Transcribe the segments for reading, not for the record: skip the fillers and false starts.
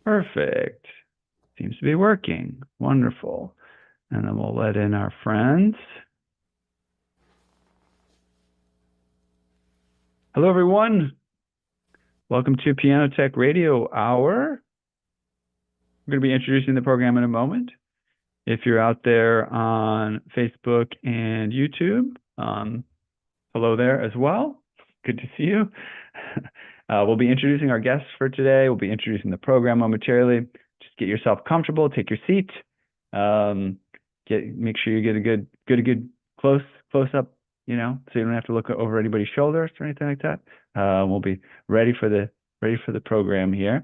Perfect. Seems to be working. Wonderful. And then we'll let in our friends. Hello, everyone. Welcome to Piano Tech Radio Hour. We're going to be introducing the program in a moment. If you're out there on Facebook and YouTube, hello there as well. Good to see you. We'll be introducing our guests for today. We'll be introducing the program momentarily. Just get yourself comfortable, take your seat. Make sure you get a good close up, so you don't have to look over anybody's shoulders or anything like that. We'll be ready for the program here.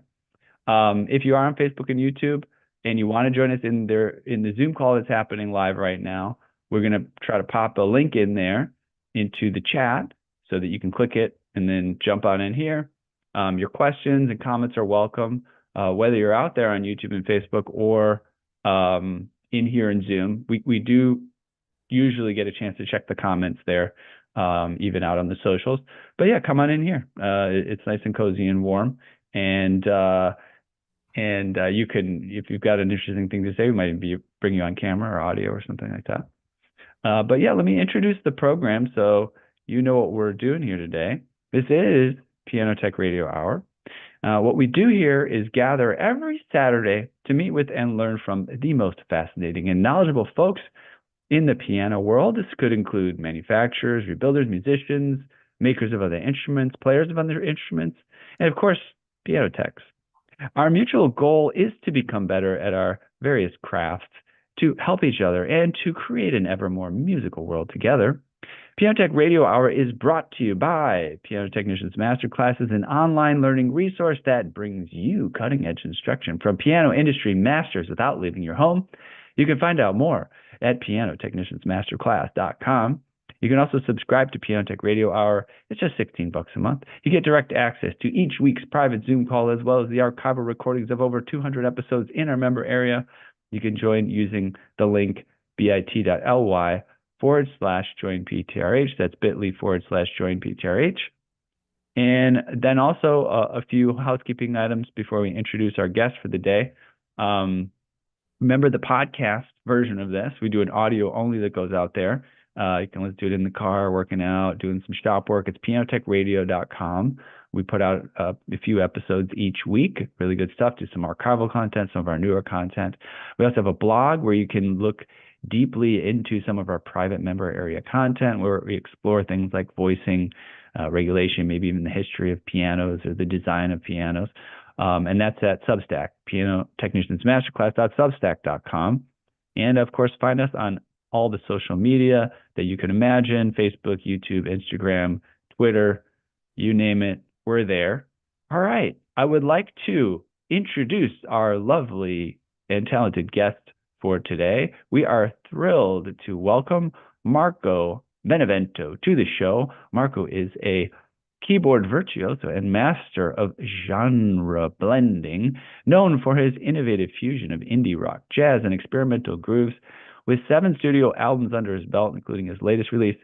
If you are on Facebook and YouTube and you want to join us in the Zoom call that's happening live right now, we're going to try to pop a link in there into the chat so that you can click it and then jump on in here. Your questions and comments are welcome, whether you're out there on YouTube and Facebook or in here in Zoom. We do usually get a chance to check the comments there, even out on the socials. But yeah, come on in here. It's nice and cozy and warm. And you can, if you've got an interesting thing to say, we might bring you on camera or audio or something like that. But yeah, let me introduce the program so you know what we're doing here today. This is Piano Tech Radio Hour. What we do here is gather every Saturday to meet with and learn from the most fascinating and knowledgeable folks in the piano world. This could include manufacturers, rebuilders, musicians, makers of other instruments, players of other instruments, and of course, piano techs. Our mutual goal is to become better at our various crafts, to help each other, and to create an ever more musical world together. Piano Tech Radio Hour is brought to you by Piano Technicians Masterclasses, an online learning resource that brings you cutting-edge instruction from piano industry masters without leaving your home. You can find out more at pianotechniciansmasterclass.com. You can also subscribe to Piano Tech Radio Hour. It's just $16 a month. You get direct access to each week's private Zoom call, as well as the archival recordings of over 200 episodes in our member area. You can join using the link bit.ly/joinptrh. That's bit.ly/joinptrh. And then also a few housekeeping items before we introduce our guest for the day. Remember the podcast version of this. We do an audio only that goes out there. You can listen to it in the car, working out, doing some shop work. It's pianotechradio.com. We put out a few episodes each week, really good stuff, do some archival content, some of our newer content. We also have a blog where you can look deeply into some of our private member area content, where we explore things like voicing, regulation, maybe even the history of pianos or the design of pianos. And that's at Substack, pianotechniciansmasterclass.substack.com. And of course, find us on all the social media that you can imagine: Facebook, YouTube, Instagram, Twitter, you name it, we're there. All right, I would like to introduce our lovely and talented guest for today. We are thrilled to welcome Marco Benevento to the show. Marco is a keyboard virtuoso and master of genre blending, known for his innovative fusion of indie rock, jazz, and experimental grooves. With 7 studio albums under his belt, including his latest release,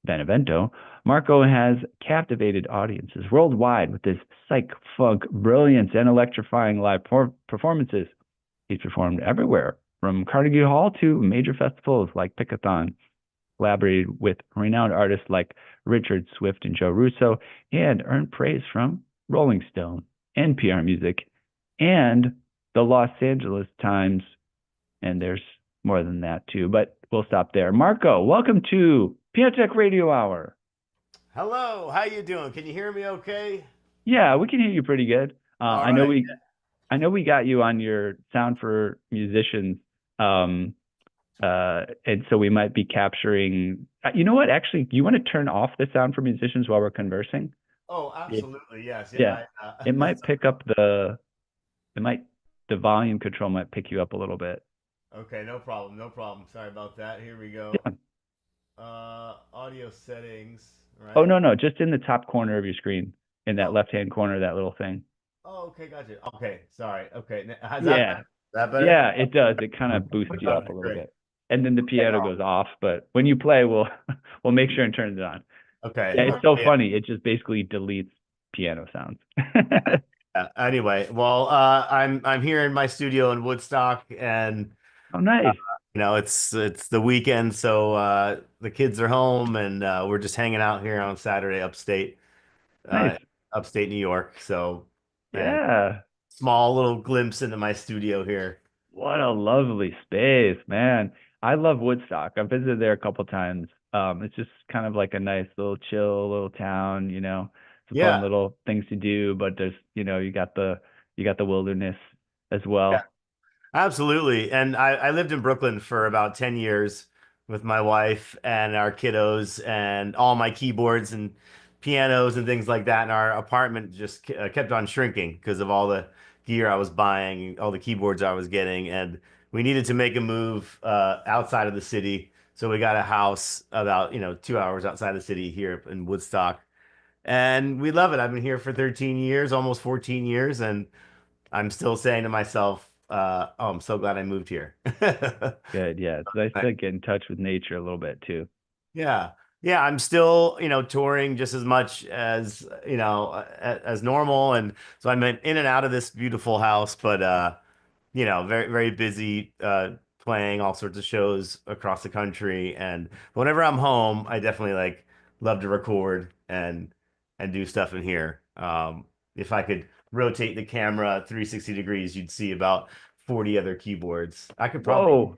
Benevento, Marco has captivated audiences worldwide with his psych-funk brilliance and electrifying live performances. He's performed everywhere, from Carnegie Hall to major festivals like Pickathon, collaborated with renowned artists like Richard Swift and Joe Russo, and earned praise from Rolling Stone, NPR Music, and the Los Angeles Times. And there's more than that too, but we'll stop there. Marco, welcome to Piano Tech Radio Hour. Hello, how you doing? Can you hear me okay? Yeah, we can hear you pretty good. I know Right. I know we got you on your Sound for Musicians, and so we might be capturing. You know what? Actually, you want to turn off the Sound for Musicians while we're conversing? Oh, absolutely, yes. Yeah, it might That's pick up the volume control might pick you up a little bit. okay. No problem, no problem. Sorry about that. Here we go. Yeah. Audio settings, Oh, right? no, just in the top corner of your screen, in that Oh, left-hand corner, that little thing. oh, okay, gotcha. Okay, sorry. Okay, how's that Yeah, better? That better? yeah, it does. It kind of boosts you up Okay, a little great. bit. And then the Okay, piano goes off, but when you play, we'll make sure and turn it on. okay. Yeah, it's so Yeah. funny. It just basically deletes piano sounds. Anyway, well, I'm here in my studio in Woodstock, and Oh, nice. it's the weekend, so the kids are home, and we're just hanging out here on Saturday uh, Nice. upstate New York. So, and Yeah. small little glimpse into my studio here. What a lovely space, man. I love Woodstock. I've visited there a couple times. It's just kind of like a nice little chill little town, some fun Yeah. little things to do, but there's, you got the wilderness as Yeah. well. Absolutely. And I lived in Brooklyn for about 10 years with my wife and our kiddos and all my keyboards and pianos and things like that. And our apartment just kept on shrinking because of all the gear I was buying, all the keyboards I was getting. And we needed to make a move outside of the city. So we got a house about, 2 hours outside the city here in Woodstock. And we love it. I've been here for 13 years, almost 14 years. And I'm still saying to myself, oh, I'm so glad I moved here. Good. Yeah. It's nice to get in touch with nature a little bit too. Yeah. Yeah, I'm still, touring just as much as, as normal. And so I'm in and out of this beautiful house, but very, very busy playing all sorts of shows across the country. And whenever I'm home, I definitely like love to record and do stuff in here. If I could rotate the camera 360 degrees, you'd see about 40 other keyboards. I Whoa.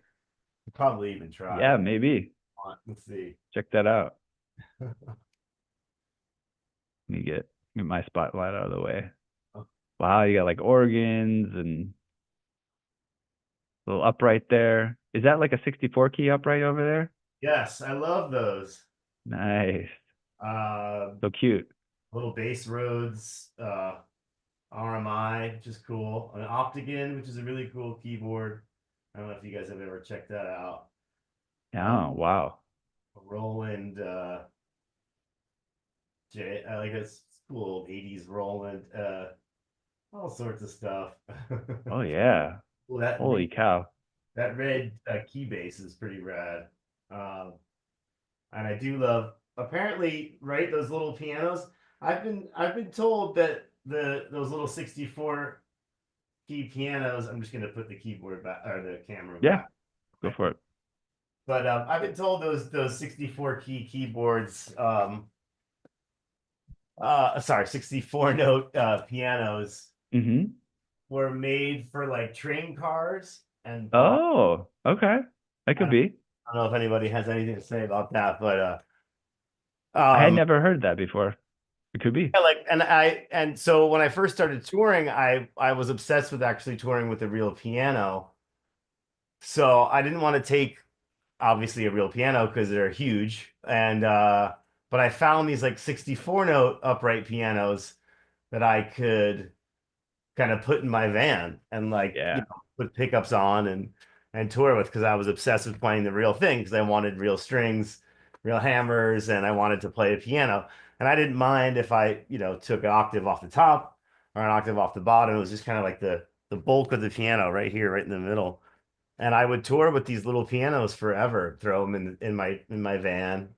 could probably even try. Yeah, maybe. Let's see. Check that out. Let me get my spotlight out of the way. Wow, you got like organs and a little upright there. Is that like a 64 key upright over there? Yes, I love those. Nice. Uh, So cute. Little bass Rhodes, RMI, which is cool. An Optigan, which is a really cool keyboard. I don't know if you guys have ever checked that out. Oh, wow. A Roland I like a cool 80s Roland, all sorts of stuff. Oh yeah. Well, Holy cow. that red key bass is pretty rad. Um, and I do love apparently, right, those little pianos. I've been told that those little 64 key pianos. I'm just gonna put the keyboard back or the camera Yeah, back. go for it. But I've been told those 64 key keyboards, sorry, 64 note pianos Mm-hmm. were made for like train cars and bought. Oh, okay. That I could don't, be. I don't know if anybody has anything to say about that, but I had um, never heard that before. It could be. yeah, like, and so when I first started touring, I was obsessed with actually touring with a real piano. So I didn't want to take obviously a real piano because they're huge, and but I found these like 64 note upright pianos that I could kind of put in my van and like Yeah. put pickups on and tour with because I was obsessed with playing the real thing because I wanted real strings, real hammers, and I wanted to play a piano. And I didn't mind if I, took an octave off the top or an octave off the bottom. It was just kind of like the bulk of the piano right here, right in the middle. And I would tour with these little pianos forever, throw them in my van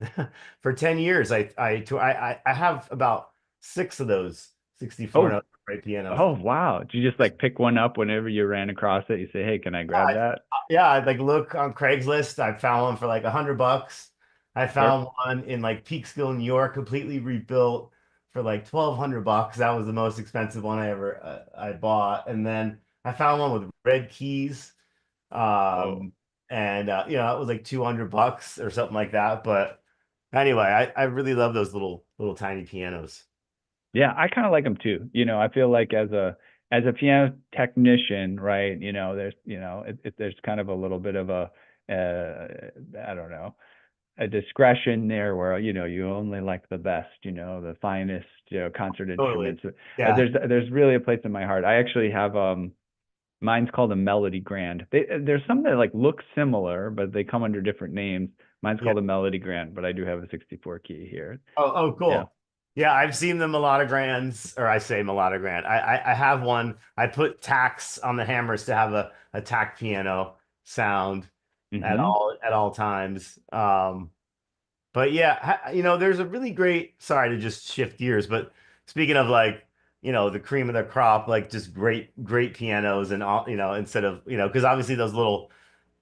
for 10 years. I have about six of those 64 Oh, note upright pianos. oh wow. Did you just like pick one up whenever you ran across it? You say, "Hey, can I grab that?" Yeah, I'd like look on Craigslist. I found one for like $100. I Sure. found one in like Peekskill, New York, completely rebuilt for like $1,200. That was the most expensive one I bought. And then I found one with red keys. Oh. And it was like $200 or something like that. But anyway, I really love those little tiny pianos. Yeah, I kind of like them too. I feel like as a piano technician, right? There's kind of a little bit of I don't know, a discretion there where you only like the best, the finest, concert Totally. instruments. Yeah. There's really a place in my heart. I actually have mine's called a Melody Grand. There's some that like look similar, but they come under different names. Mine's Yeah. called a Melody Grand, but I do have a 64 key here. Oh, Yeah. cool. Yeah, I've seen the Melodogrands, or I say Melodogrand. I have one. I put tacks on the hammers to have a tack piano sound Hmm. at all times. But yeah, there's a really great, sorry to just shift gears, but speaking of like the cream of the crop, like just great pianos and all, instead of, because obviously those little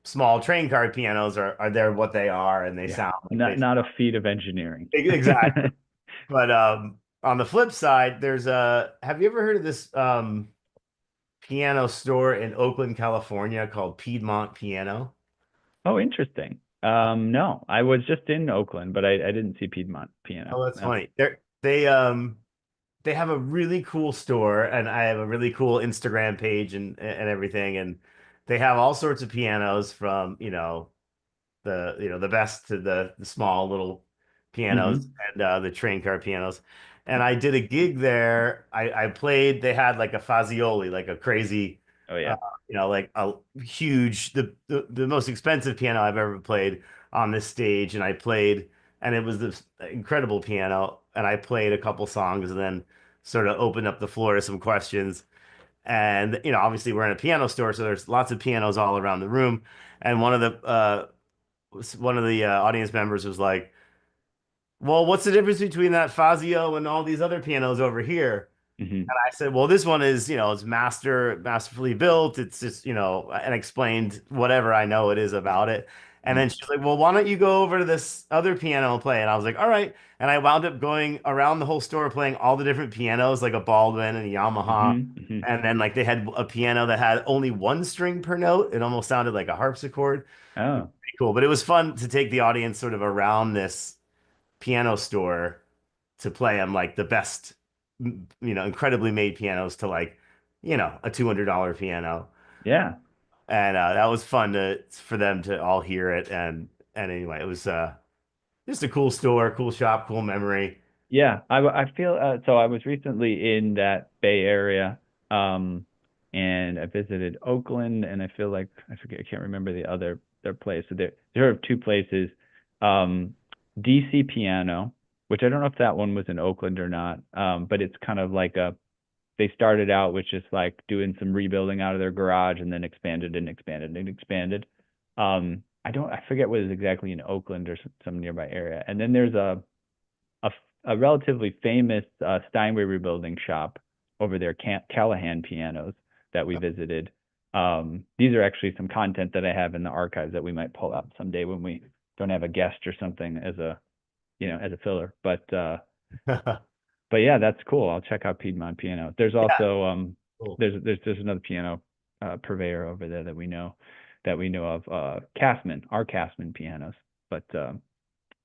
small train car pianos are they're what they are and they Yeah. sound like they Not a feat of engineering. exactly. But on the flip side, have you ever heard of this piano store in Oakland, California called Piedmont Piano? Oh, interesting. No, I was just in Oakland, but I didn't see Piedmont Piano. Oh, that's No. funny. They have a really cool store, and I have a really cool Instagram page and everything, and they have all sorts of pianos from, the best to the small little pianos Hmm. and the train car pianos. And I did a gig there. I played. They had like a Fazioli, like a crazy, Oh uh, yeah. like a huge, the most expensive piano I've ever played on this stage. And I played, and it was this incredible piano. And I played a couple songs, and then sort of opened up the floor to some questions. And obviously we're in a piano store, so there's lots of pianos all around the room. And one of the audience members was like, "Well, what's the difference between that Fazio and all these other pianos over here?" Hmm. And I said, "Well, this one is, it's masterfully built. It's just, and explained whatever I know it is about it." And then she's like, "Well, why don't you go over to this other piano and play?" And I was like, "All right." And I wound up going around the whole store playing all the different pianos, like a Baldwin and a Yamaha. Hmm. Hmm. And then like they had a piano that had only one string per note. It almost sounded like a harpsichord. Oh, Pretty cool. But it was fun to take the audience sort of around this piano store to play them like the best, incredibly made pianos to like, a $200 piano. yeah. And that was fun for them to all hear it. And anyway, it was just a cool store, cool shop, cool memory. Yeah, I feel so I was recently in that Bay Area, um, and I visited Oakland, and I feel like I forget, I can't remember the other their place. So there are two places, um, DC Piano, which I don't know if that one was in Oakland or not, but it's kind of like they started out with just like doing some rebuilding out of their garage, and then expanded and expanded and expanded. I forget what is exactly in Oakland or some nearby area, and then there's a, a relatively famous Steinway rebuilding shop over there, Callahan Pianos, that we visited. These are actually some content that I have in the archives that we might pull up someday when we don't have a guest or something as a filler. But yeah, that's cool. I'll check out Piedmont Piano. There's Yeah, also cool. there's another piano purveyor over there that we know of, Cassman, our Cassman pianos. But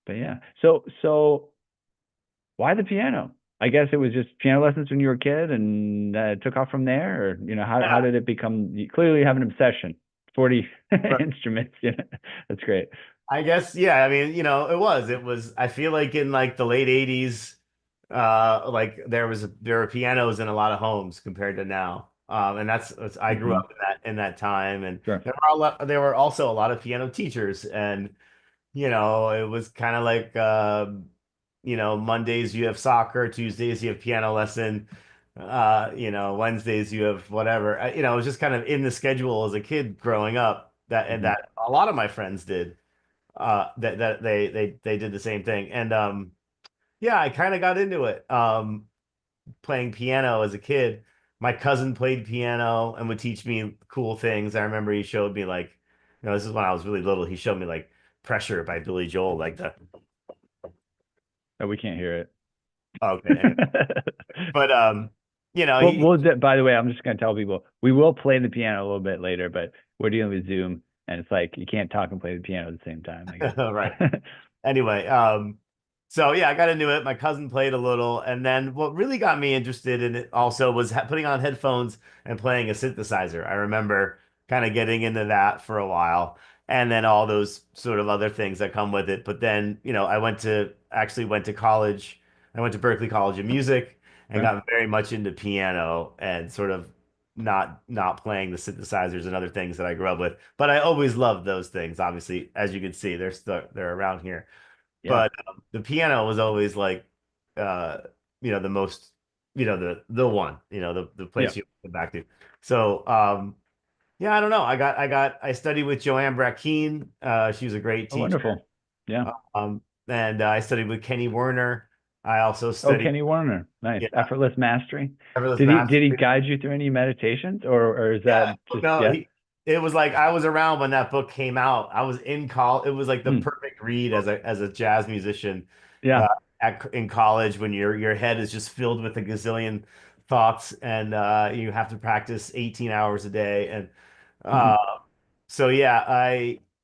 yeah. So why the piano? I guess it was just piano lessons when you were a kid, and it took off from there. Or how Yeah. did it become? You clearly have an obsession. 40 But instruments. Yeah, that's great. I guess, yeah, I mean, it was, I feel like in like the late 80s, like there were pianos in a lot of homes compared to now. And I grew Hmm. up in that time, and Sure. there were also a lot of piano teachers, and it was kind of like Mondays you have soccer, Tuesdays you have piano lesson, Wednesdays you have whatever. It was just kind of in the schedule as a kid growing up, Hmm. that a lot of my friends did, that they did the same thing. And yeah, I kind of got into it, playing piano as a kid. My cousin played piano and would teach me cool things. I remember he showed me like, this is when I was really little. He showed me like Pressure by Billy Joel, like the Oh, we can't hear okay, anyway. it. But Well, he by the way, I'm just gonna tell people we will play the piano a little bit later, but we're dealing with Zoom, and it's like you can't talk and play the piano at the same time, I right. guess. Anyway, so yeah, I got into it. My cousin played a little, and then what really got me interested in it also was putting on headphones and playing a synthesizer. I remember kind of getting into that for a while, and then all those sort of other things that come with it. But then, I went to college. I went to Berklee College of Music and Right? got very much into piano and sort of not playing the synthesizers and other things that I grew up with. But I always loved those things. Obviously, as you can see, they're around here. Yeah. But the piano was always like, uh, the most, the one, the Yeah. place you go back to. So yeah, I don't know. I studied with Joanne Brackeen. She was a great Oh, teacher. wonderful. Yeah. And I studied with Kenny Werner. I also Oh, studied, Kenny Warner. Nice. yeah, Effortless mastery. effortless Did he mastery. guide you through any meditations, or is Yeah, that just no, yes? it was like I was around when that book came out. I was in college. It was like the Hmm. perfect read as a jazz musician Yeah. uh, in college when your head is just filled with a gazillion thoughts and you have to practice 18 hours a day. And Hmm. uh, so yeah,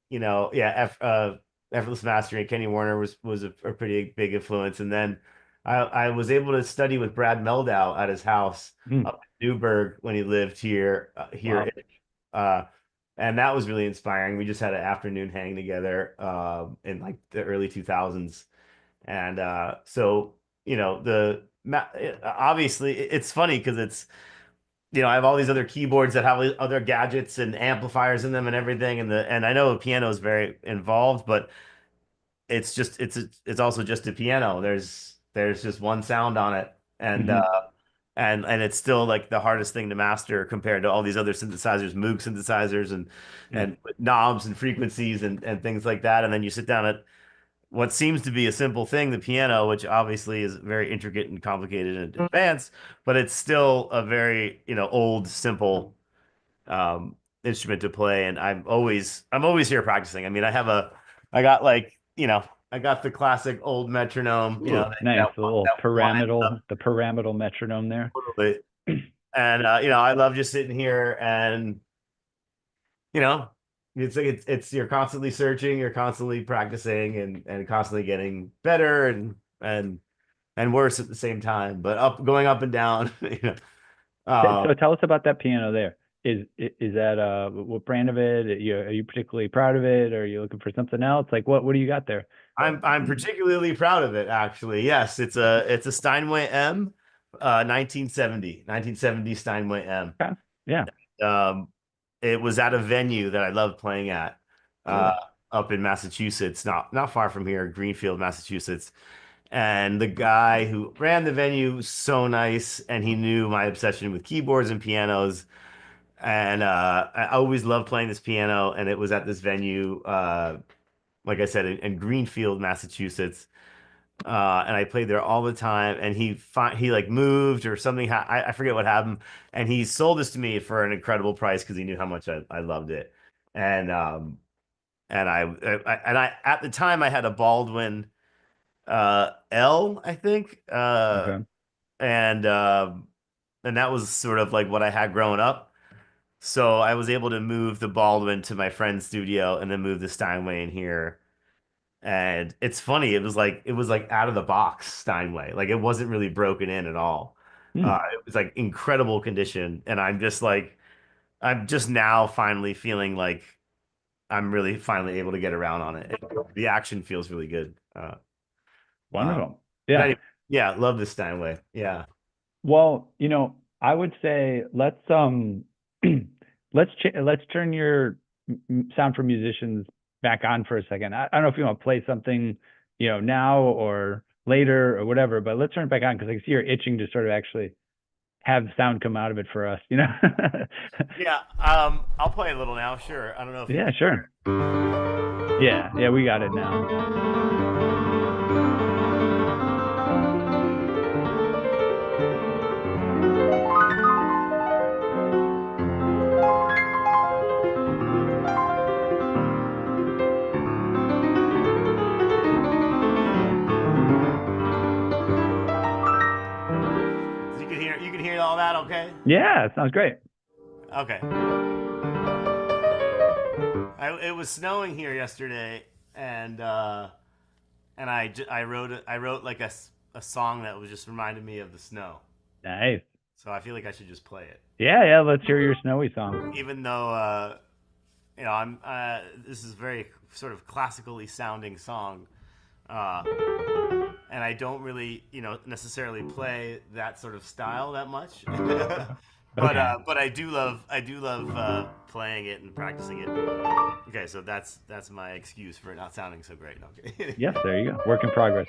yeah, Effortless Mastery and Kenny Warner was a pretty big influence. And then I was able to study with Brad Meldau at his house Hmm. up in Newburgh when he lived here, Wow. uh, and that was really inspiring. We just had an afternoon hang together in like the early 2000s, and so obviously it's funny because I have all these other keyboards that have other gadgets and amplifiers in them and everything, and I know the piano is very involved, but it's also just a piano. There's just one sound on it, and Hmm. it's still like the hardest thing to master compared to all these other synthesizers, Moog synthesizers, Hmm. and knobs and frequencies and things like that. And then you sit down at what seems to be a simple thing, the piano, which obviously is very intricate and complicated and advanced, but it's still a very, old, simple instrument to play. And I'm always here practicing. I mean, I got like, I got the classic old metronome, Ooh, nice. that A little that winds up the pyramidal metronome there. totally. And I love just sitting here and you know, it's like you're constantly searching, you're constantly practicing and constantly getting better and worse at the same time, but going up and down, So tell us about that piano there. Is that what brand of it? Are you particularly proud of it? Or are you looking for something else? Like what do you got there? I'm particularly proud of it actually. Yes, it's a Steinway M, 1970 Steinway M. Okay. Yeah. Um, it was at a venue that I love playing at, uh, Cool. up in Massachusetts, not far from here, Greenfield, Massachusetts. And the guy who ran the venue was so nice, and he knew my obsession with keyboards and pianos. And I always loved playing this piano, and it was at this venue, like I said, in Greenfield, Massachusetts. And I played there all the time. And he like moved or something. I forget what happened. And he sold this to me for an incredible price because he knew how much I loved it. And I at the time I had a Baldwin L, I think. Okay. And and that was sort of like what I had growing up. So I was able to move the Baldwin to my friend's studio and then move the Steinway in here. And it's funny, it was like out of the box Steinway. Like it wasn't really broken in at all. Hmm. It was like incredible condition. And I'm just now finally feeling like I'm really finally able to get around on it. The action feels really good. Uh, Wonderful. but Yeah. anyway, yeah, love the Steinway. Yeah. Well, I would say let's turn your sound for musicians back on for a second. I don't know if you want to play something, now or later or whatever, but let's turn it back on because I can see you're itching to sort of actually have sound come out of it for us. Yeah, I'll play a little now, sure. I don't know if you Yeah, can sure. Yeah, yeah, we got it now. you can hear all that, okay? Yeah, it sounds great. Okay. It was snowing here yesterday, and I wrote like a song that was just reminded me of the snow. Nice. So I feel like I should just play it, Yeah, yeah, let's hear your snowy song. even though I'm this is very sort of classically sounding song. Uh, and I don't really, necessarily play that sort of style that much. Okay. But I do love playing it and practicing it. Okay, so that's my excuse for it not sounding so great. Okay. Yes, there you go. Work in progress.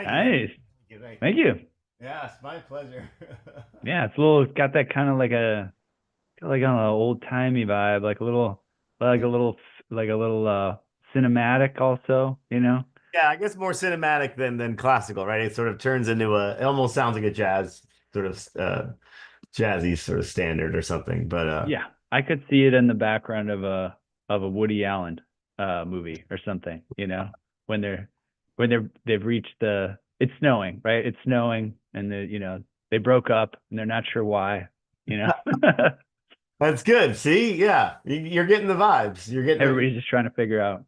Thank Nice. you. Thank you. Thank you. Yeah, it's my pleasure. Yeah, it's got that kind of like an old timey vibe, like a little, like a little cinematic also, you know? Yeah, I guess more cinematic than classical, right? It sort of turns into it almost sounds like a jazz sort of jazzy sort of standard or something. But Yeah, I could see it in the background of a Woody Allen movie or something, you know, when they've reached it's snowing, right? It's snowing and they broke up and they're not sure why, you know. that's good. See, yeah, you're getting the vibes. You're getting it Everybody's just trying to figure out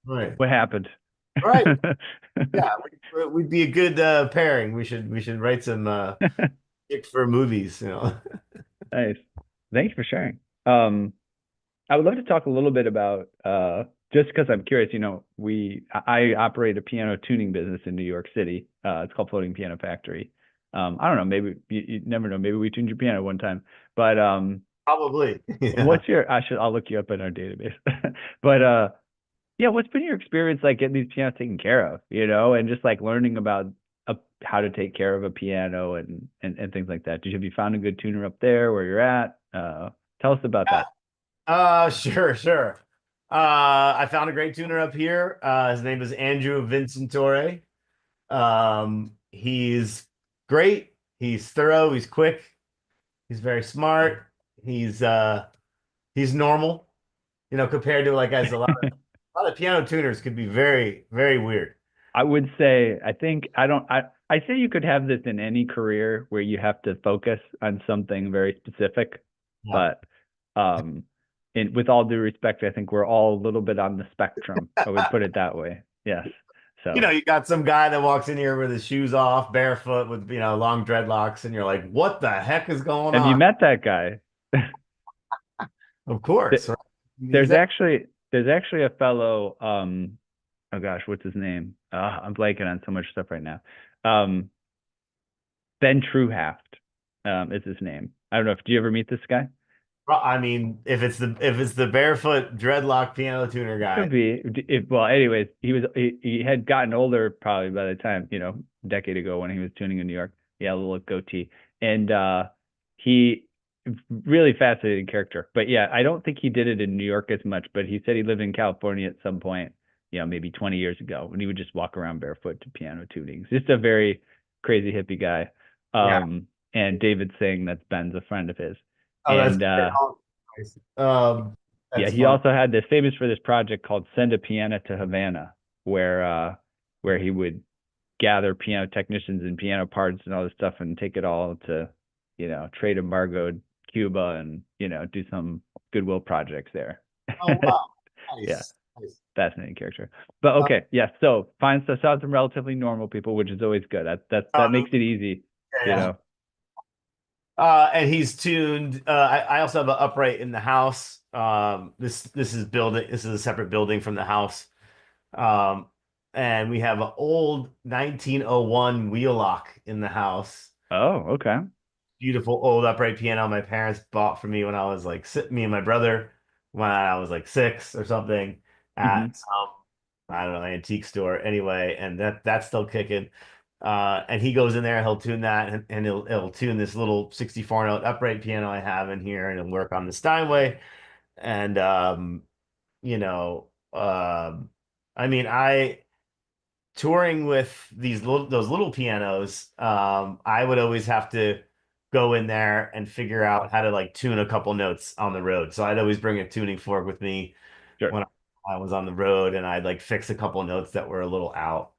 right. what happened. Right. Yeah, we'd be a good pairing. We should write some pick for movies, you know. Nice. Thanks for sharing. I would love to talk a little bit about just because I'm curious, I operate a piano tuning business in New York City. It's called Floating Piano Factory. I don't know, maybe you never know, maybe we tuned your piano one time. But Probably. Yeah. I'll look you up in our database. But yeah, what's been your experience like getting these pianos taken care of, and just like learning about how to take care of a piano and things like that. Have you found a good tuner up there where you're at? Tell us about Yeah. that. Sure, sure. I found a great tuner up here. His name is Andrew Vincentore. He's great. He's thorough. He's quick. He's very smart. He's normal, compared to like as a lot of piano tuners could be very, very weird. I would say, I think, I say you could have this in any career where you have to focus on something very specific, Yeah. but um, with all due respect, I think we're all a little bit on the spectrum. I would put it that way. Yes. So, You got some guy that walks in here with his shoes off, barefoot with, long dreadlocks, and you're like, what the heck is going have you on? met that guy? Of course, right? He's There's actually a fellow, oh gosh, what's his name? I'm blanking on so much stuff right now. Um, Ben Truhaft, is his name. I don't know if do you ever meet this guy? I mean, if it's the barefoot dreadlock piano tuner Could guy. be. Well, anyways, he had gotten older probably by the time, a decade ago when he was tuning in New York. He had a little goatee. And he really fascinating character. But yeah, I don't think he did it in New York as much, but he said he lived in California at some point, maybe 20 years ago, when he would just walk around barefoot to piano tunings. Just a very crazy hippie guy. Yeah. And David saying that Ben's a friend of his. Oh, that's And nice. yeah, That's he fun. also had this famous for this project called Send a Piano to Havana, where he would gather piano technicians and piano parts and all this stuff and take it all to, trade embargoed Cuba and, do some goodwill projects there. Oh, wow. Yeah, Nice. Nice. fascinating character. But Uh, okay, yeah, so find some relatively normal people, which is always good. That makes it easy, you yeah. know. And he's tuned. I also have an upright in the house. This is a separate building from the house. Um, and we have an old 1901 wheel lock in the house. Oh, okay. Beautiful old upright piano my parents bought for me when I was like me and my brother when I was like 6 or something Hmm. at some I don't know antique store anyway, and that's still kicking. And he goes in there, he'll tune that, and he'll tune this little 64 note upright piano I have in here, and he'll work on the Steinway. And you know, I mean, I touring with those little pianos, I would always have to go in there and figure out how to like tune a couple notes on the road. So I'd always bring a tuning fork with me Sure. when I was on the road, and I'd like fix a couple notes that were a little out.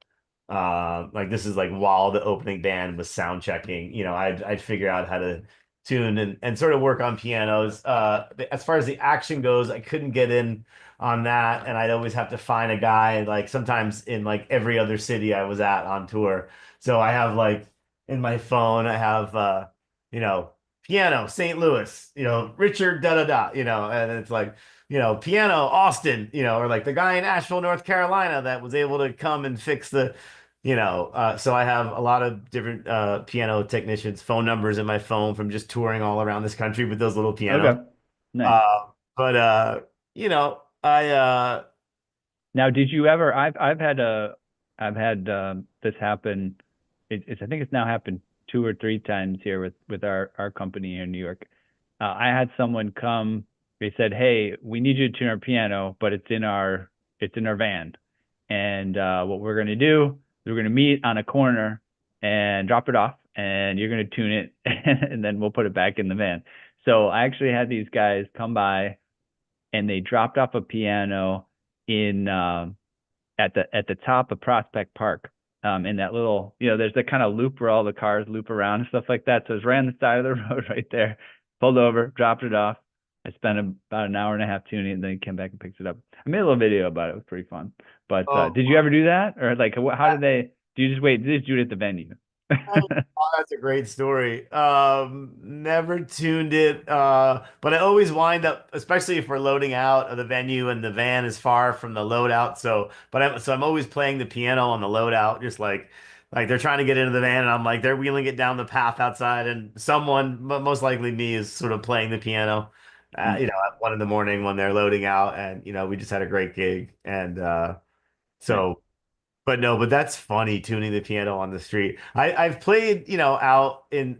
Like this is like while the opening band was sound checking, I'd figure out how to tune and sort of work on pianos. As far as the action goes, I couldn't get in on that, and I'd always have to find a guy like sometimes in like every other city I was at on tour. So I have like in my phone, I have you know, piano, St. Louis, Richard da da da, and it's like, piano, Austin, or like the guy in Asheville, North Carolina that was able to come and fix so I have a lot of different piano technicians' phone numbers in my phone from just touring all around this country with those little pianos. Okay. Nice. But I Now, did you ever? I've had this happen. it's I think it's now happened 2 or 3 times here with our company here in New York. I had someone come. They said, "Hey, we need you to tune our piano, but it's in our van. And what we're gonna do is we're gonna meet on a corner and drop it off, and you're gonna tune it, and then we'll put it back in the van." So I actually had these guys come by, and they dropped off a piano in at the top of Prospect Park. In that little, there's that kind of loop where all the cars loop around and stuff like that. So it's right on the side of the road right there. Pulled over, dropped it off. I spent about an hour and a half tuning it, and then he came back and picked it up. I made a little video about it. It was pretty fun. But Oh, did you ever do that, or like, how did they? Do you just wait? Did you just do it at the venue? oh, that's a great story. Never tuned it, but I always wind up, especially if we're loading out of the venue and the van is far from the loadout. So I'm always playing the piano on the loadout, just like they're trying to get into the van, and I'm like they're wheeling it down the path outside, and someone, most likely me, is sort of playing the piano, Mm, at 1 in the morning when they're loading out, and we just had a great gig, and nice. so. But no, but that's funny tuning the piano on the street. I've played, out in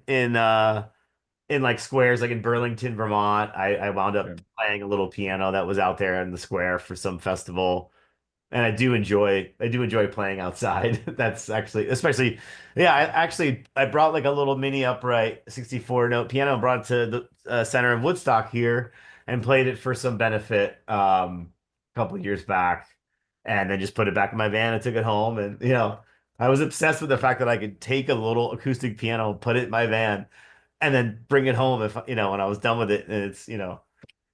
like squares, like in Burlington, Vermont. I wound up Sure. playing a little piano that was out there in the square for some festival. And I do enjoy playing outside. That's actually, especially, yeah, I brought like a little mini upright 64 note piano, brought it to the center of Woodstock here and played it for some benefit a couple years back, and then just put it back in my van and took it home. And I was obsessed with the fact that I could take a little acoustic piano, put it in my van, and then bring it home if when I was done with it.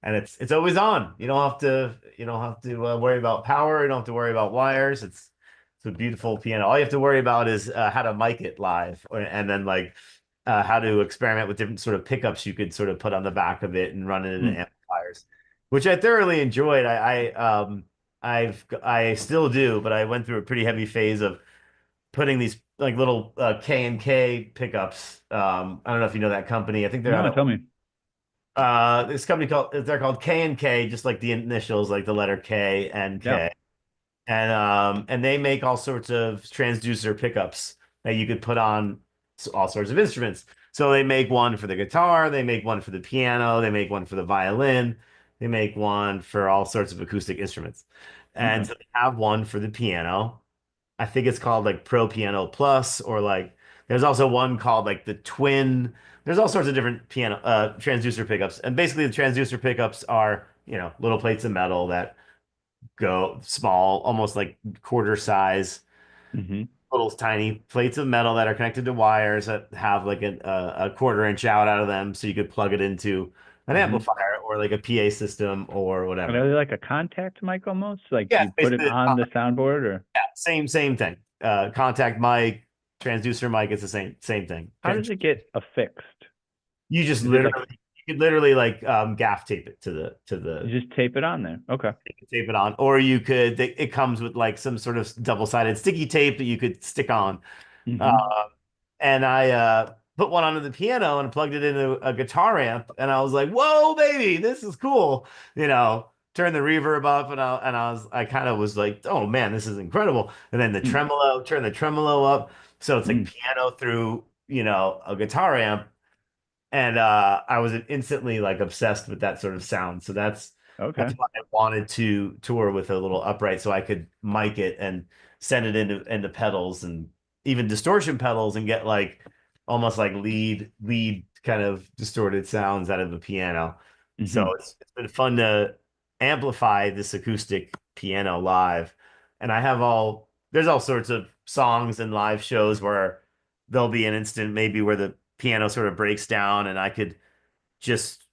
And it's always on. You don't have to worry about power. You don't have to worry about wires. It's a beautiful piano. All you have to worry about is how to mic it live, and then like how to experiment with different sort of pickups you could sort of put on the back of it and run it into Mm. amplifiers, which I thoroughly enjoyed. I still do, but I went through a pretty heavy phase of putting these like little K and K pickups. I don't know if you know that company. I think they're out No, of tell me. this company they're called K and K, just like the initials, like the letter K and Yeah. K. And they make all sorts of transducer pickups that you could put on all sorts of instruments. So they make one for the guitar, they make one for the piano, they make one for the violin, they make one for all sorts of acoustic instruments. And Okay. so they have one for the piano. I think it's called like Pro Piano Plus, or like there's also one called like the Twin. There's all sorts of different piano transducer pickups. And basically the transducer pickups are, little plates of metal that go small, almost like quarter size, Mm-hmm. little tiny plates of metal that are connected to wires that have like a quarter-inch out of them, so you could plug it into an Mm-hmm. amplifier or like a PA system or Are whatever. they like a contact mic almost? Like Yeah, you put it basically, on the soundboard, or same thing. Contact mic, transducer mic, it's the same thing. how does it get affixed? You just Is it like literally like gaff tape it to the you just tape it on there? Okay. tape it on, or you could it comes with like some sort of double-sided sticky tape that you could stick on. Uh, Mm-hmm. and I put one onto the piano and plugged it into a guitar amp, and I was like, "Whoa, baby, this is cool!" Turn the reverb up, and I kind of was like, "Oh man, this is incredible!" And then turn the tremolo up, so it's like Mm-hmm. piano through a guitar amp, and I was instantly like obsessed with that sort of sound. So that's Okay. why I wanted to tour with a little upright, so I could mic it and send it into pedals and even distortion pedals and get like almost like lead kind of distorted sounds out of the piano. So Mm-hmm. it's been fun to amplify this acoustic piano live. And there's all sorts of songs and live shows where there'll be an instant maybe where the piano sort of breaks down, and I could just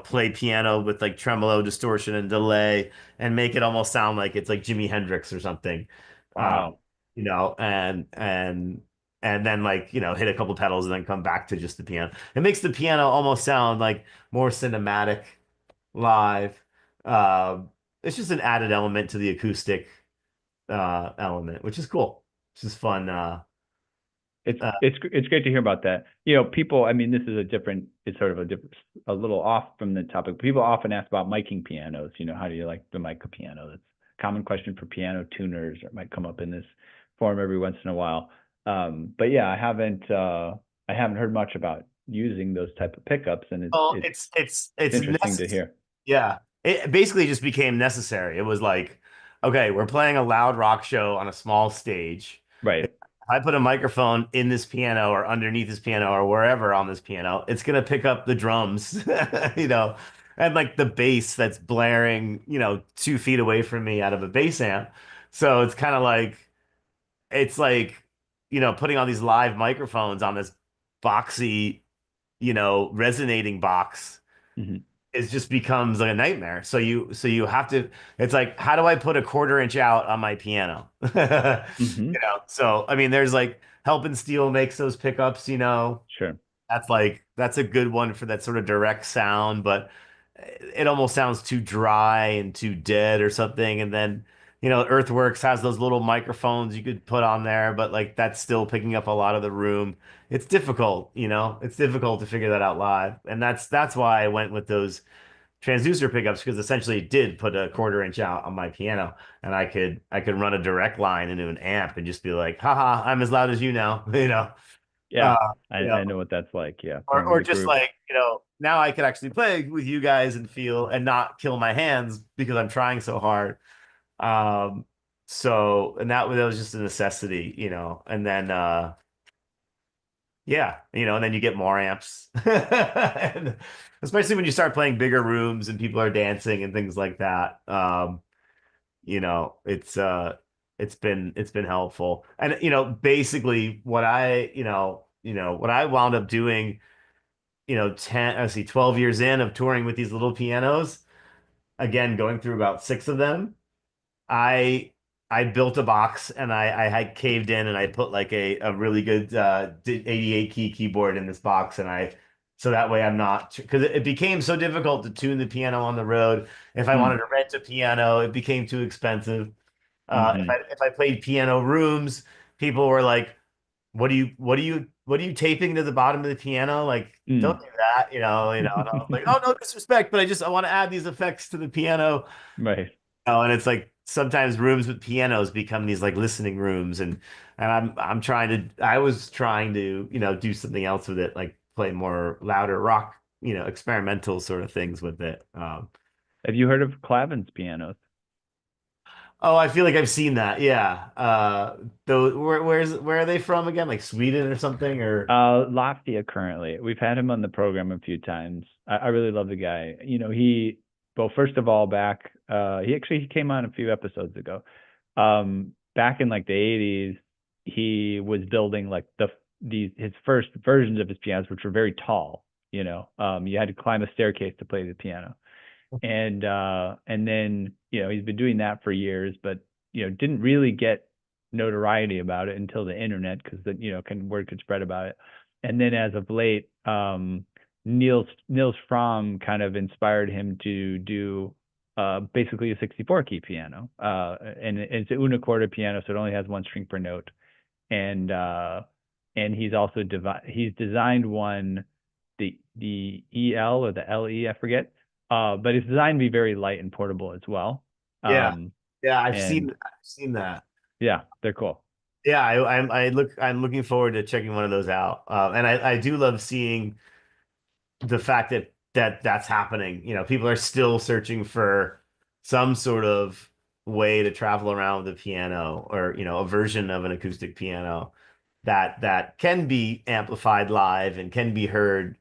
play piano with like tremolo, distortion, and delay, and make it almost sound like it's like Jimi Hendrix or something. Wow. And then like hit a couple pedals and then come back to just the piano. It makes the piano almost sound like more cinematic live. It's just an added element to the acoustic element, which is cool. It's just fun. It's Uh, it's it's great to hear about that. People. I mean, this is it's sort of a little off from the topic. People often ask about miking pianos. How do you like the mic a piano? That's a common question for piano tuners. It might come up in this forum every once in a while. But yeah, I haven't heard much about using those type of pickups, and Well, it's it's interesting to necessary. hear. Yeah. It basically just became necessary. It was like, okay, we're playing a loud rock show on a small stage. Right. If I put a microphone in this piano or underneath this piano or wherever on this piano, it's gonna pick up the drums, you know, and like the bass that's blaring, 2 feet away from me out of a bass amp. So it's kind of like it's like, putting on these live microphones on this boxy, resonating box Hmm. it just becomes like a nightmare. So you have to, it's like, how do I put a 1/4 inch out on my piano? Hmm. So I mean, there's like Help Steel makes those pickups, Sure. that's a good one for that sort of direct sound, but it almost sounds too dry and too dead or something. And then, Earthworks has those little microphones you could put on there, but like that's still picking up a lot of the room. It's difficult, it's difficult to figure that out live. And that's why I went with those transducer pickups because essentially it did put a 1/4 inch out on my piano and I could run a direct line into an amp and just be like, haha, I'm as loud as you now, uh, Yeah, you know, I know what that's like. Yeah, or playing with or a just group. like, now I could actually play with you guys and feel and not kill my hands because I'm trying so hard. Um, so and that was just a necessity, and then yeah, and then you get more amps. And especially when you start playing bigger rooms and people are dancing and things like that. It's it's been helpful. And basically what I wound up doing, 12 years in of touring with these little pianos, again, going through about 6 of them, I I built a box and I had caved in and I put like a really good 88 key keyboard in this box and so that way I'm not because it became so difficult to tune the piano on the road. If I wanted Mm. to rent a piano, it became too expensive. If Hmm. I played piano rooms, people were like, what are you taping to the bottom of the piano? Like, don't Mm. do that, And I was like, oh, no disrespect, but I want to add these effects to the piano. Right. And it's like sometimes rooms with pianos become these like listening rooms, and I was trying to, do something else with it, like play more louder rock, experimental sort of things with it. Have you heard of Clavin's pianos? Oh, I feel like I've seen that. Yeah. Though where are they from again? Like Sweden or something or Laftia currently. We've had him on the program a few times. I really love the guy. Well, first of all, he came on a few episodes ago. Back in like the 80s, he was building like his first versions of his pianos, which were very tall. You had to climb a staircase to play the piano. And then, he's been doing that for years, but didn't really get notoriety about it until the internet because word could spread about it. And then as of late, Niels Fromm kind of inspired him to do basically a 64 key piano. And it's an unicorda piano, so it only has one string per note. And he's designed one, the EL or the LE, I forget. But it's designed to be very light and portable as well. yeah. Um, Yeah, and I've seen that. yeah, they're cool. Yeah, I'm looking forward to checking one of those out. And I do love seeing the fact that's happening. People are still searching for some sort of way to travel around with a piano or, a version of an acoustic piano that can be amplified live and can be heard,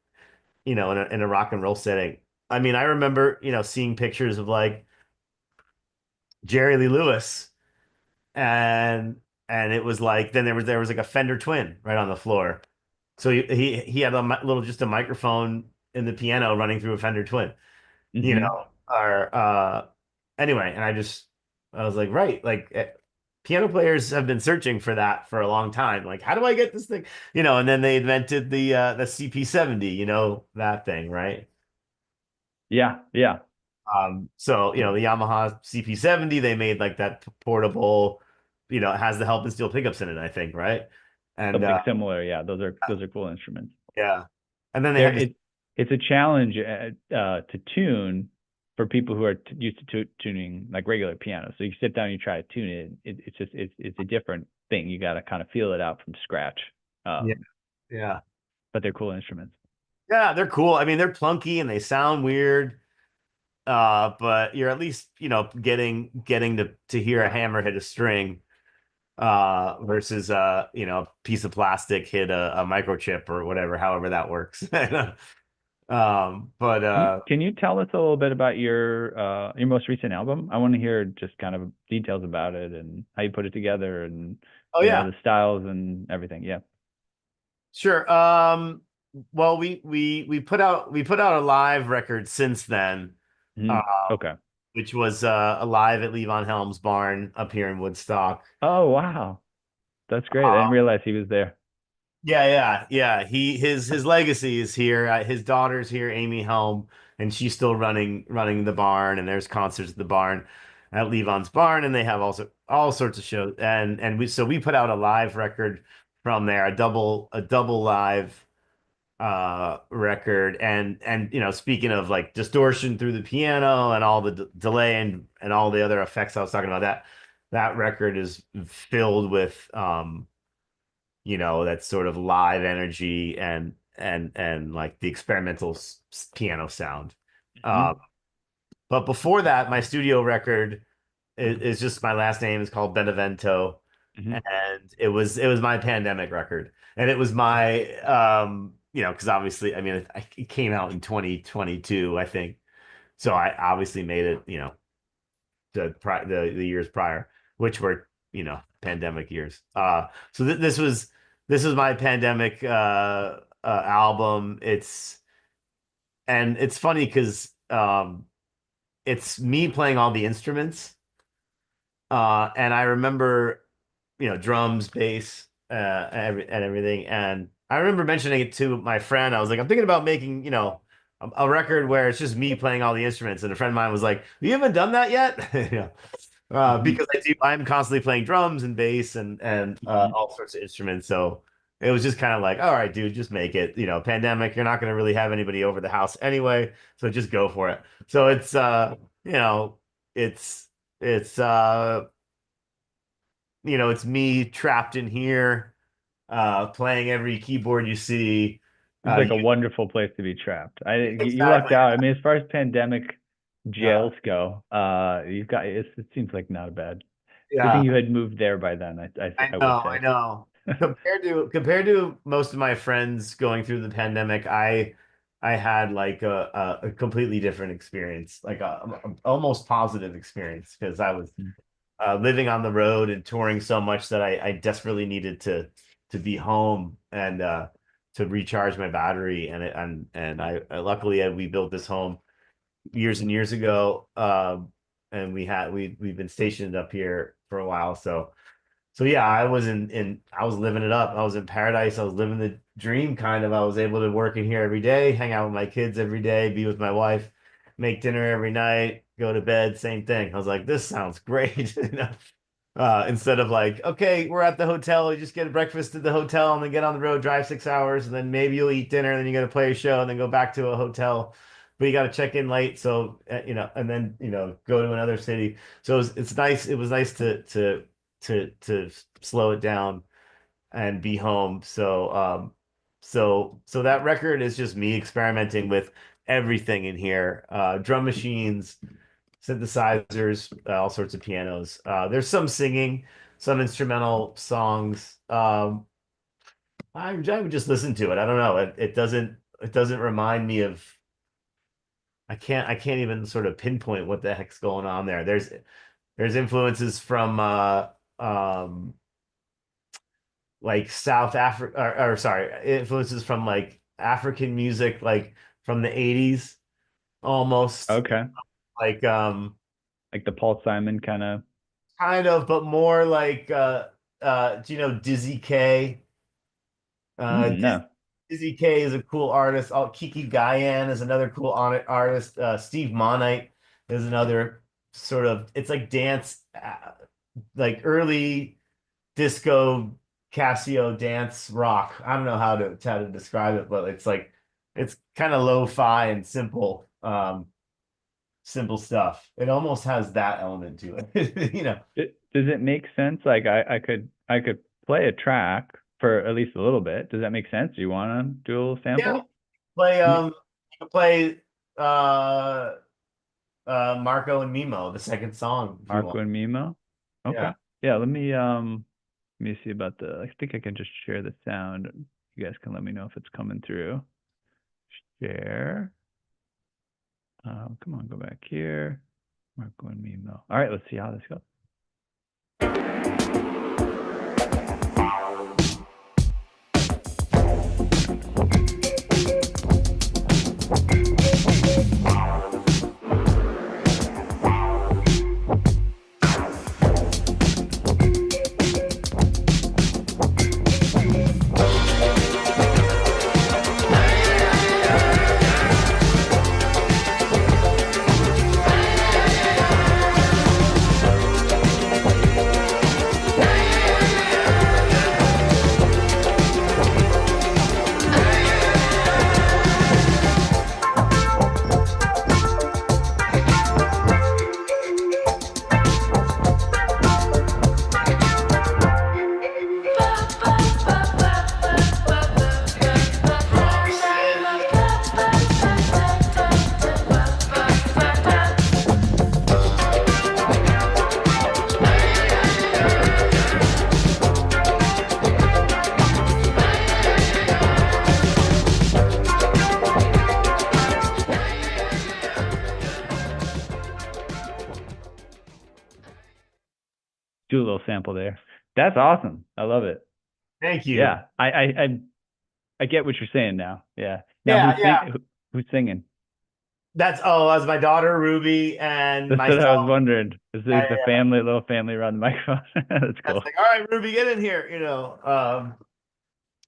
in a rock and roll setting. I mean, I remember, seeing pictures of like Jerry Lee Lewis and it was like then there was like a Fender Twin right on the floor. So he had just a microphone in the piano running through a Fender Twin, Hmm. or anyway, and I was like, right, like piano players have been searching for that for a long time. Like, how do I get this thing? And then they invented the CP70, that thing, right? Yeah, yeah. So the Yamaha CP70, they made like that portable, it has the help and steel pickups in it, I think, right? And Something similar. Yeah, those are cool instruments. yeah, and then they There, had this, it's a challenge to tune for people who are used to tuning like regular piano. So you sit down, and you try to tune it. It's just it's a different thing. You got to kind of feel it out from scratch. Yeah. Um, Yeah. but they're cool instruments. Yeah, they're cool. I mean, they're plunky and they sound weird. But you're at least, getting to hear a hammer hit a string versus a piece of plastic hit a microchip or whatever, however that works. But Can you tell us a little bit about your most recent album? I want to hear just kind of details about it and how you put it together and oh yeah, the styles and everything. Yeah. sure. Well, we put out a live record since then, uh, Okay. which was a live at Levon Helm's barn up here in Woodstock. Oh, wow. That's great. I didn't realize he was there. Yeah, yeah, yeah. His legacy is here. His daughter's here, Amy Helm, and she's still running the barn. And there's concerts at the barn, at Levon's barn, and they have also all sorts of shows. And we put out a live record from there, a double live record. And speaking of like distortion through the piano and all the delay and all the other effects I was talking about, that record is filled with that sort of live energy and like the experimental piano sound. Uh, Mhm. but before that, my studio record is just my last name is called Benevento, Mhm. and it was my pandemic record, and it was my because obviously, I mean, it came out in 2022, I think, so I obviously made it, the years prior, which were pandemic years. So this was my pandemic album. It's funny because it's me playing all the instruments, and I remember drums, bass, and everything. And I remember mentioning it to my friend. I was like, I'm thinking about making a record where it's just me playing all the instruments. And a friend of mine was like, you haven't done that yet? Yeah. Mhm. Because I'm constantly playing drums and bass and Mhm. all sorts of instruments. So it was just kind of like, all right, dude, just make it. Pandemic, you're not going to really have anybody over the house anyway, so just go for it. So you know, it's it's it's me trapped in here, playing every keyboard you see. Seems like a You, wonderful place to be trapped. You lucked exactly. out. I mean, as far as pandemic Yeah, jails go, you've got it seems like not a bad. Good thing yeah. you had moved there by then. I would I say. know. Compared to most of my friends going through the pandemic, I had like a completely different experience, like a almost positive experience, because I was living on the road and touring so much that I desperately needed to be home and to recharge my battery. And I luckily we built this home years and years ago, and we've been stationed up here for a while, so yeah, I was I was living it up. I was in paradise. I was living the dream kind of. I was able to work in here every day, hang out with my kids every day, be with my wife, make dinner every night, go to bed, same thing. I was like, this sounds great. Instead of like, okay, we're at the hotel, you just get a breakfast at the hotel and then get on the road, drive 6 hours, and then maybe you'll eat dinner, and then you got to play a show and then go back to a hotel. But you got to check in late, so and then go to another city. So it's nice. It was nice to slow it down and be home. So that record is just me experimenting with everything in here. Drum machines, synthesizers, all sorts of pianos. There's some singing, some instrumental songs. I would just listen to it. I don't know. It doesn't remind me of. I can't even sort of pinpoint what the heck's going on there. There's influences from like South Africa, or sorry, influences from like African music, like from the 80s almost, Okay, like like the Paul Simon kind of. kind of, but more like do you know Dizzy K? Diz No. Dizzy K is a cool artist. Kiki Guyan is another cool artist. Steve Monite is another sort of, it's like dance, like early disco Casio dance rock. I don't know how to describe it, but it's like it's kind of lo-fi and simple stuff. It almost has that element to it, you know. does it make sense? Like I could play a track for at least a little bit. Does that make sense? Do you want to do a little Yeah, sample? play Let me, you can play uh Marco and Mimo, the second song, if you Marco want. and Mimo. Okay. Yeah. Yeah, let me see about I think I can just share the sound. You guys can let me know if it's coming through. Share. Come on, go back here. Marco and Mimo. All right, let's see how this goes. Do a little sample there. That's awesome. I love it. Thank you. Yeah, I get what you're saying now. Yeah. Now Yeah, yeah. who's singing? That's my daughter Ruby and That's what myself. I was wondering. Yeah, Is the yeah. family, little family around the microphone? That's That's cool. like, all right, Ruby, get in here,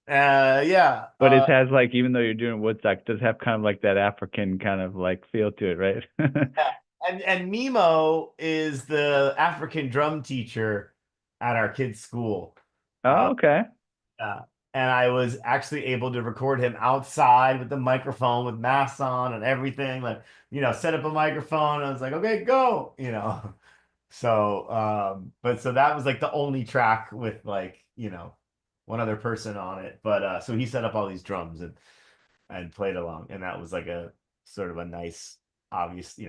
yeah. But it has like, even though you're doing Woodstock, it does have kind of like that African kind of like feel to it, right? Yeah. And Mimo is the African drum teacher at our kids' school. Oh, Uh, okay. uh, and I was actually able to record him outside with the microphone with masks on and everything. Like, set up a microphone. I was like, okay, go. So, but so that was like the only track with like, one other person on it. But so he set up all these drums and played along. And that was like a sort of a nice, obvious,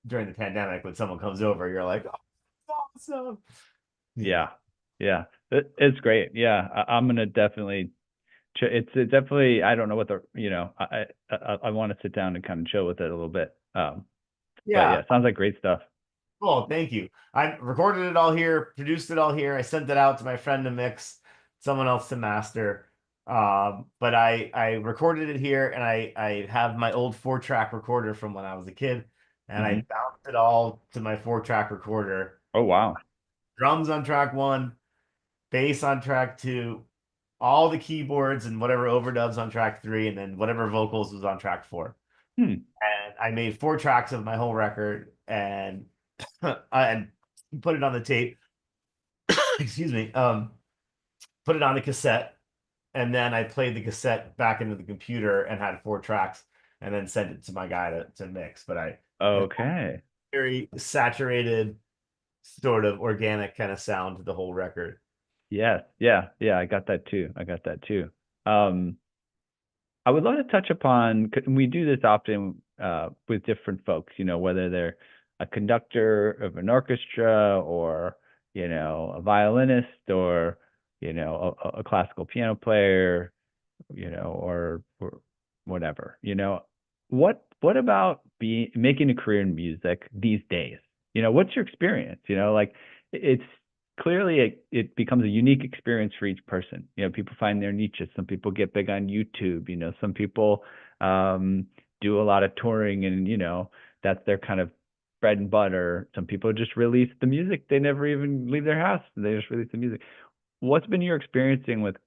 during the pandemic when someone comes over, you're like, oh, awesome. Yeah. Yeah. It's great. Yeah. I'm gonna definitely it's definitely, I don't know what I want to sit down and kind of chill with it a little bit. But Yeah. yeah, sounds like great stuff. Oh, thank you. I recorded it all here, produced it all here. I sent it out to my friend to mix, someone else to master. But I recorded it here, and I have my old 4-track recorder from when I was a kid, and I Hmm. bounced it all to my 4-track recorder. Oh, wow. Drums on track 1, bass on track 2, all the keyboards and whatever overdubs on track 3, and then whatever vocals was on track 4. Hmm. And I made 4 tracks of my whole record, and and put it on the tape. Excuse me. Put it on the cassette, and then I played the cassette back into the computer and had 4 tracks, and then sent it to my guy to mix. But I Okay. very saturated, sort of organic kind of sound to the whole record. Yes. Yeah. Yeah. I got that too. I got that too. Um, I would love to touch upon, 'cause we do this often with different folks, whether they're a conductor of an orchestra or, a violinist or, a classical piano player, or whatever, what about making a career in music these days? What's your experience? Like it's clearly it becomes a unique experience for each person. People find their niches. Some people get big on YouTube. Some people do a lot of touring, and that's their kind of bread and butter. Some people just release the music. They never even leave their house. They just release the music. What's been your experience with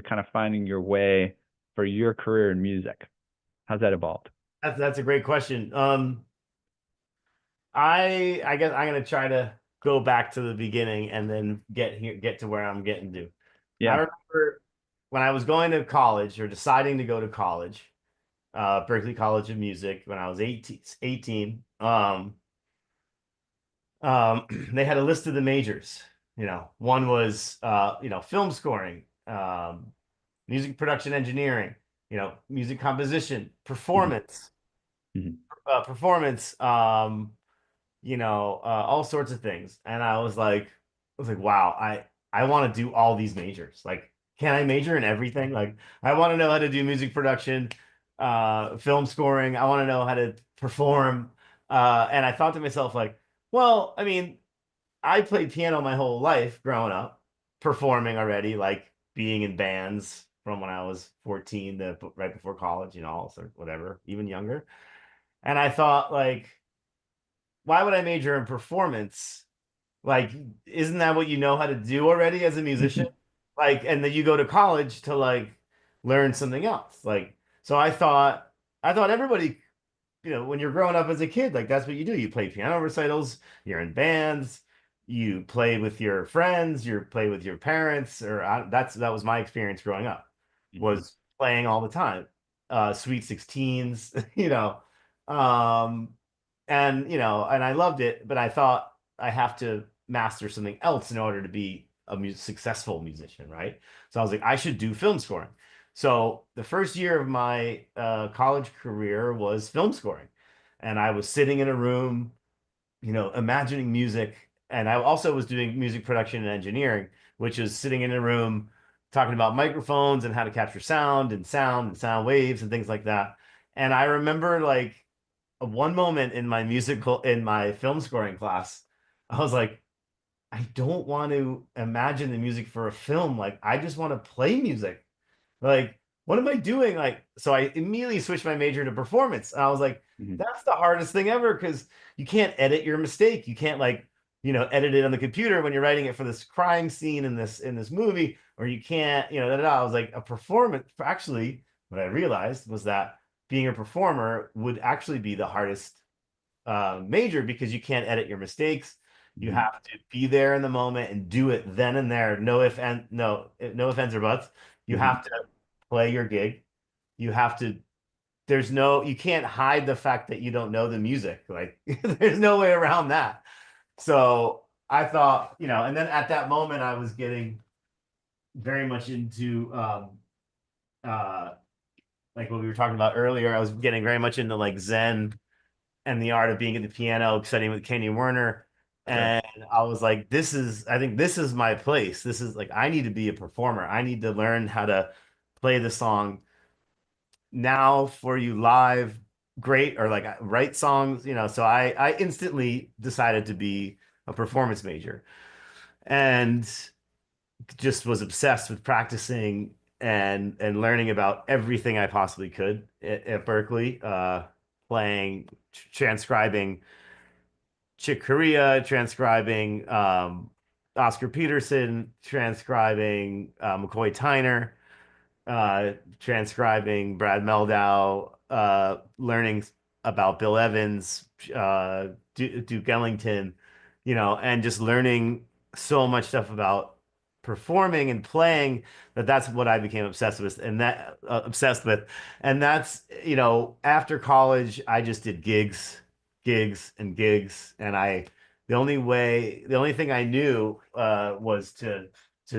kind of finding your way for your career in music? How's that evolved? That's a great question. I guess I'm gonna try to go back to the beginning and then get to where I'm getting to. I Yeah. remember when I was going to college or deciding to go to college, Berklee College of Music, when I was 18. they had a list of the majors. One was film scoring, music production engineering, music composition, Mhm. Mhm. performance, all sorts of things. And I was like, wow, I want to do all these majors. Like, can I major in everything? Like, I want to know how to do music production, film scoring. I want to know how to perform. And I thought to myself, like, well, I mean, I played piano my whole life growing up, performing already, like being in bands from when I was 14 to right before college, so whatever, even younger. And I thought, like, why would I major in performance? Like, isn't that what you know how to do already as a musician? Like, and then you go to college to like learn something else. Like, so I thought everybody, when you're growing up as a kid, like that's what you do. You play piano recitals, you're in bands, you play with your friends, you play with your parents, that was my experience growing up, Mhm. was playing all the time. Sweet 16s, Um, and I loved it, but I thought I have to master something else in order to be a successful musician, right? So I was like, I should do film scoring. So the first year of my college career was film scoring. And I was sitting in a room, imagining music. And I also was doing music production and engineering, which is sitting in a room talking about microphones and how to capture sound and sound waves and things like that. And I remember like one moment in my film scoring class, I was like, I don't want to imagine the music for a film. Like, I just want to play music. Like, what am I doing? Like, so I immediately switched my major to performance. And I was like, Mhm. that's the hardest thing ever because you can't edit your mistake. You can't like, edit it on the computer when you're writing it for this crime scene in this movie, or you can't, da, da, da. I was like, a performance. Actually, what I realized was that being a performer would actually be the hardest major because you can't edit your mistakes. You Mhm. have to be there in the moment and do it then and there. No offense or buts. You Mhm. have to play your gig. You have to. You can't hide the fact that you don't know the music. Like there's no way around that. So I thought, and then at that moment I was getting very much into uh like what we were talking about earlier. I was getting very much into like Zen and the art of being at the piano, studying with Kenny Werner. Sure. And I was like, I think this is my place. This is like, I need to be a performer. I need to learn how to play the song now for you live. Great. Or like write songs, So I instantly decided to be a performance major and just was obsessed with practicing and learning about everything I possibly could at Berkeley, playing, transcribing Chick Corea, transcribing Oscar Peterson, transcribing McCoy Tyner, transcribing Brad Meldow, learning about Bill Evans, Duke Ellington, and just learning so much stuff about performing and playing that's what I became obsessed with. And that's, after college, I just did gigs and gigs. And the only thing I knew was to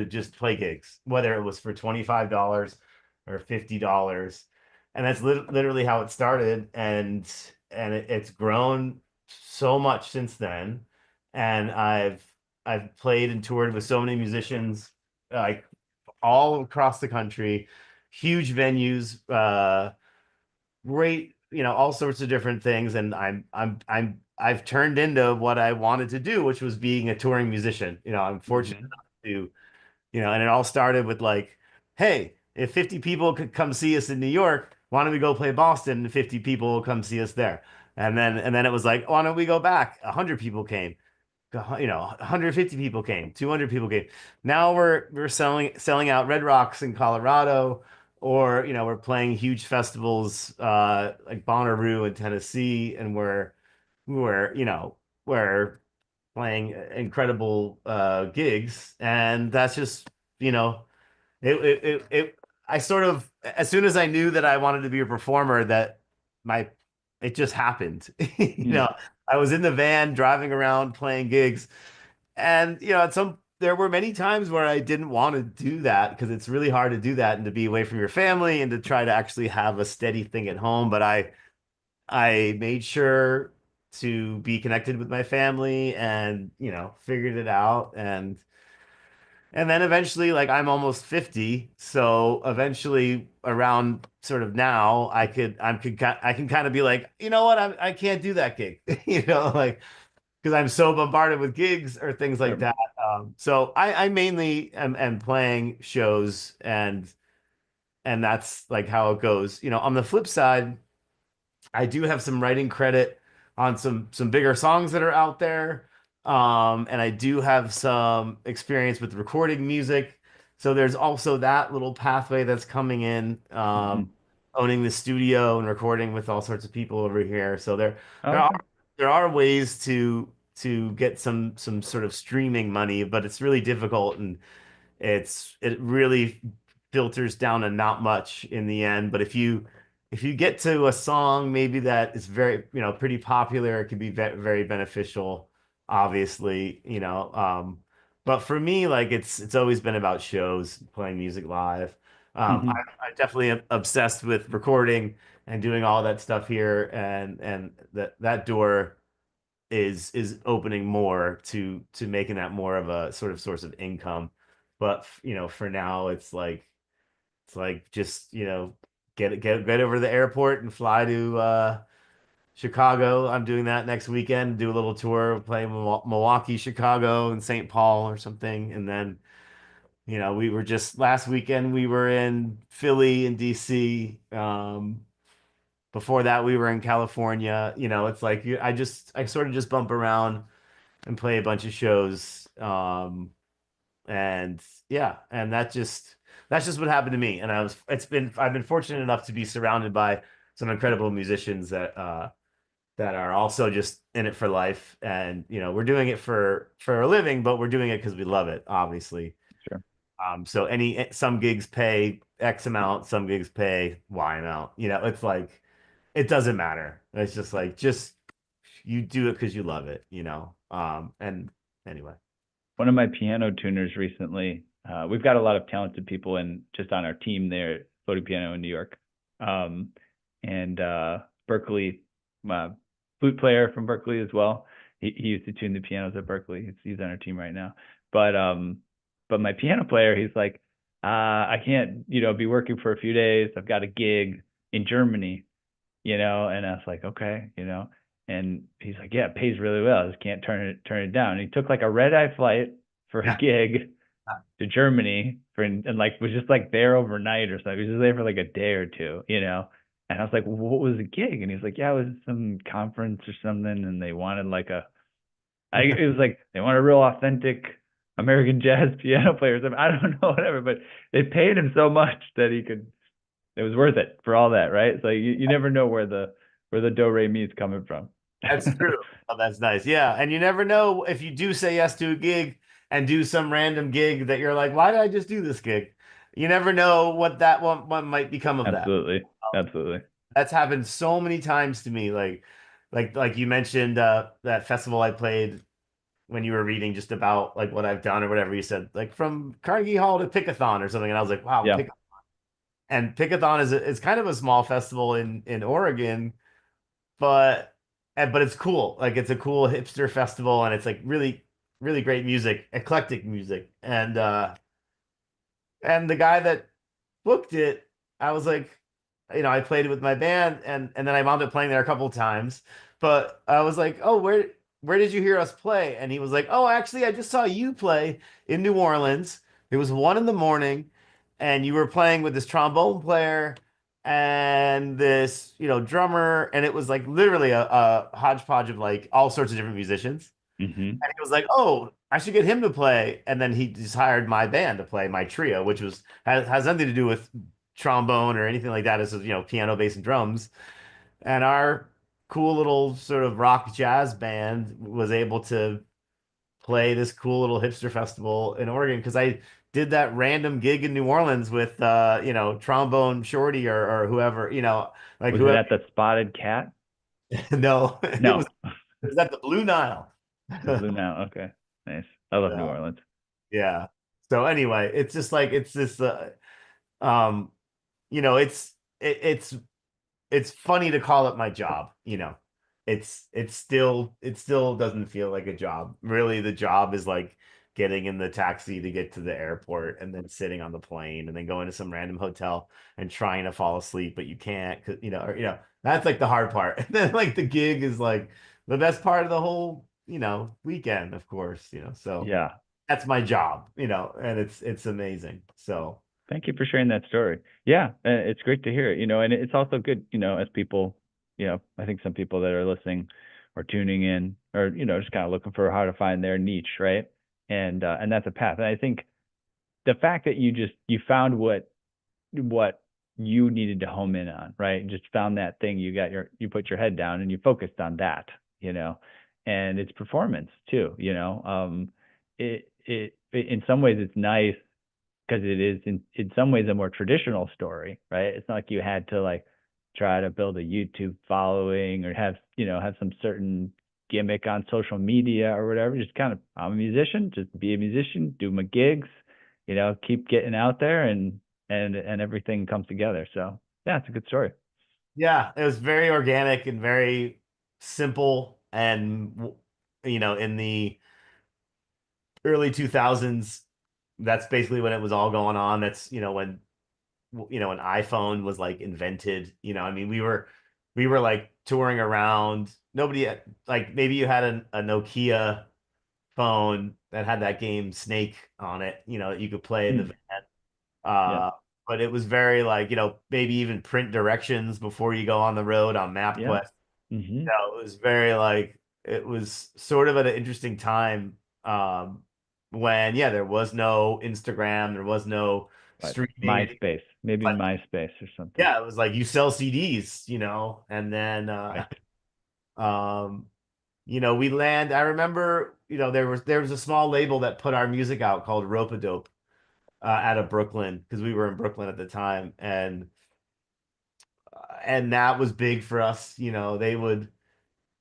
just play gigs, whether it was for $25 or $50. And that's literally how it started. And it's grown so much since then. And I've played and toured with so many musicians, like all across the country, huge venues, great, all sorts of different things. And I've turned into what I wanted to do, which was being a touring musician. I'm fortunate Mhm. enough to, and it all started with like, hey, if 50 people could come see us in New York, why don't we go play Boston and 50 people will come see us there? And then it was like, why don't we go back? 100 people came. 150 people came, 200 people came. Now we're selling out Red Rocks in Colorado, or we're playing huge festivals like Bonnaroo in Tennessee, and we're playing incredible gigs, and that's just you know it I sort of, as soon as I knew that I wanted to be a performer, that my it just happened. Yeah. I was in the van driving around playing gigs, and at some there were many times where I didn't want to do that because it's really hard to do that and to be away from your family and to try to actually have a steady thing at home. But I made sure to be connected with my family and, figured it out. And then eventually, like I'm almost 50, so eventually around sort of now, I can kind of be like, you know what, I can't do that gig, like because I'm so bombarded with gigs or things like Sure. that. So I mainly am playing shows, and that's like how it goes. On the flip side, I do have some writing credit on some bigger songs that are out there. And I do have some experience with recording music. So there's also that little pathway that's coming in, Hmm. owning the studio and recording with all sorts of people over here. So there are Okay. there are ways to get some sort of streaming money, but it's really difficult, and it really filters down to not much in the end. But if you get to a song maybe that is very, pretty popular, it can be very beneficial, obviously, but for me, like it's always been about shows, playing music live. Hmm. I definitely am obsessed with recording and doing all that stuff here, and that door is opening more to making that more of a sort of source of income. But for now, it's like just get over to the airport and fly to Chicago. I'm doing that next weekend. Do a little tour, play Milwaukee, Chicago, and St. Paul or something, and then we were just last weekend we were in Philly and DC. Before that, we were in California. It's like I sort of just bump around and play a bunch of shows. And yeah, and that's just what happened to me. And I've been fortunate enough to be surrounded by some incredible musicians that are also just in it for life. And we're doing it for a living, but we're doing it because we love it, obviously. Sure. So some gigs pay X amount, some gigs pay Y amount. It's like it doesn't matter. It's just like just you do it because you love it. And anyway. One of my piano tuners recently, we've got a lot of talented people in just on our team there, floating piano in New York. Um, and Berkeley, uh, flute player from Berkeley as well. He used to tune the pianos at Berkeley. He's on our team right now. But my piano player, he's like, I can't, be working for a few days. I've got a gig in Germany, and I was like, okay, and he's like, yeah, it pays really well. I just can't turn it down. And he took like a red eye flight for a Yeah. gig to Germany and like was just like there overnight or something. He was just there for like a day or two. And I was like, well, what was the gig? And he was like, yeah, it was some conference or something, and they wanted like it was like they want a real authentic American jazz piano player or something. I don't know, whatever, but they paid him so much that it was worth it for all that, right? So you never know where the do re mi is coming from. That's true. Oh, that's nice. Yeah. And you never know if you do say yes to a gig and do some random gig that you're like, why did I just do this gig? You never know what that one might become of that. Absolutely. Absolutely. That's happened so many times to me. Like you mentioned that festival I played when you were reading just about like what I've done or whatever you said, like from Carnegie Hall to Pickathon or something. And I was like, wow, Yeah. Pickathon is kind of a small festival in Oregon, but but it's cool. Like it's a cool hipster festival, and it's like really really great music, eclectic music. And the guy that booked it, I was like, I played it with my band, and then I wound up playing there a couple of times. But I was like, oh, where did you hear us play? And he was like, oh, actually, I just saw you play in New Orleans. It was 1 in the morning, and you were playing with this trombone player and this, drummer, and it was like literally a hodgepodge of like all sorts of different musicians. Hmm. And he was like, "Oh, I should get him to play." And then he just hired my band to play my trio, which has nothing to do with trombone or anything like that. It's just, piano, bass, and drums. And our cool little sort of rock jazz band was able to play this cool little hipster festival in Oregon because I did that random gig in New Orleans with trombone shorty or whoever, like Was it whoever. at the Spotted Cat? No, No, it was at the Blue Nile. the Blue Nile. Okay, nice. I love New Yeah. Orleans. Yeah. So anyway, it's just like it's this um you know, it's funny to call it my job, you know. It still doesn't feel like a job. Really, the job is like getting in the taxi to get to the airport and then sitting on the plane and then going to some random hotel and trying to fall asleep, but you can't, 'cause, that's like the hard part. And then like the gig is like the best part of the whole, weekend, of course, so Yeah. that's my job, and it's amazing. So Thank you for sharing that story. Yeah, it's great to hear it, and it's also good, as people, I think some people that are listening or tuning in or, just kind of looking for how to find their niche, right? And that's a path. And I think the fact that you found what you needed to home in on, right? Just found that thing, you put your head down and you focused on that, and it's performance too, it in some ways it's nice because it is in some ways a more traditional story, right? It's not like you had to like try to build a YouTube following or have some certain gimmick on social media or whatever. Just kind of I'm a musician, just be a musician, do my gigs, keep getting out there and everything comes together. So yeah, it's a good story. yeah, it was very organic and very simple. And, in the early 2000s, that's basically when it was all going on. That's, when iPhone was like invented, I mean, we were like touring around. Nobody had, like maybe you had a Nokia phone that had that game Snake on it, that you could play in the Hmm. van. Yeah. But it was very like, maybe even print directions before you go on the road on Yeah. MapQuest. Hmm. It was very like it was sort of at an interesting time, when there was no Instagram, there was no But streaming, anything. MySpace, maybe Like, MySpace or something. yeah, it was like you sell CDs, and then Right. um I remember, there was a small label that put our music out called Rope-a-Dope, out of Brooklyn, because we were in Brooklyn at the time, and that was big for us. They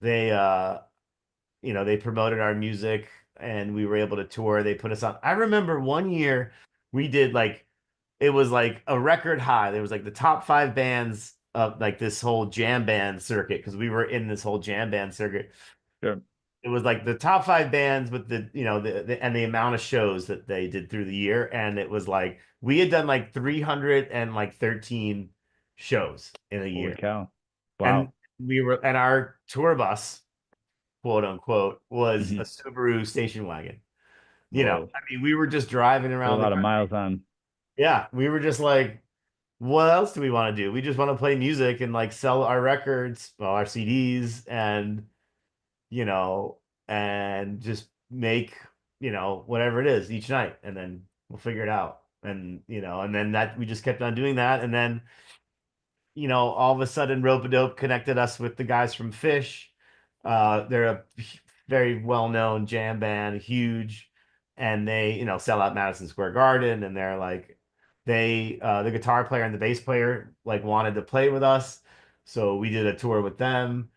they promoted our music and we were able to tour. They put us on. I remember one year we did like it was like a record high. There was like the top five bands of like this whole jam band circuit, because we were in this whole jam band circuit. Sure. It was like the top five bands with and the amount of shows that they did through the year. And it was like we had done like 313 shows in a Holy year. cow. And Wow. and our tour bus, quote unquote, was a Hmm. Subaru station wagon. Whoa. I mean, we were just driving Put a around the lot of country. miles on. Yeah, we were just like, what else do we want to do? We just want to play music and like sell our records, well, our CDs, you know, and just make, whatever it is each night, and then we'll figure it out. And then that we just kept on doing that. And then, all of a sudden Rope-a-Dope connected us with the guys from Fish. They're a very well-known jam band, huge, and they, sell out Madison Square Garden, and they're like the guitar player and the bass player like wanted to play with us. So we did a tour with them.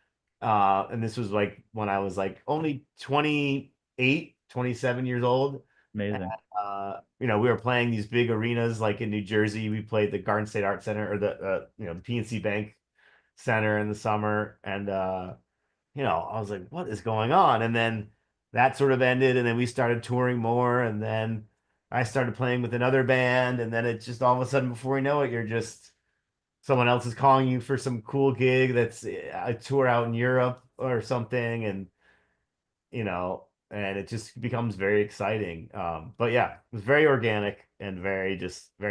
And this was like when I was like only 28, 27 years old. Amazing. We were playing these big arenas like in New Jersey. We played the Garden State Art Center, or the PNC Bank Center in the summer. And, I was like, what is going on? And then that sort of ended. And then we started touring more. And then I started playing with another band. And then it just all of a sudden, before you know it, someone else is calling you for some cool gig that's a tour out in Europe or something. And it just becomes very exciting. But yeah, it was very organic and very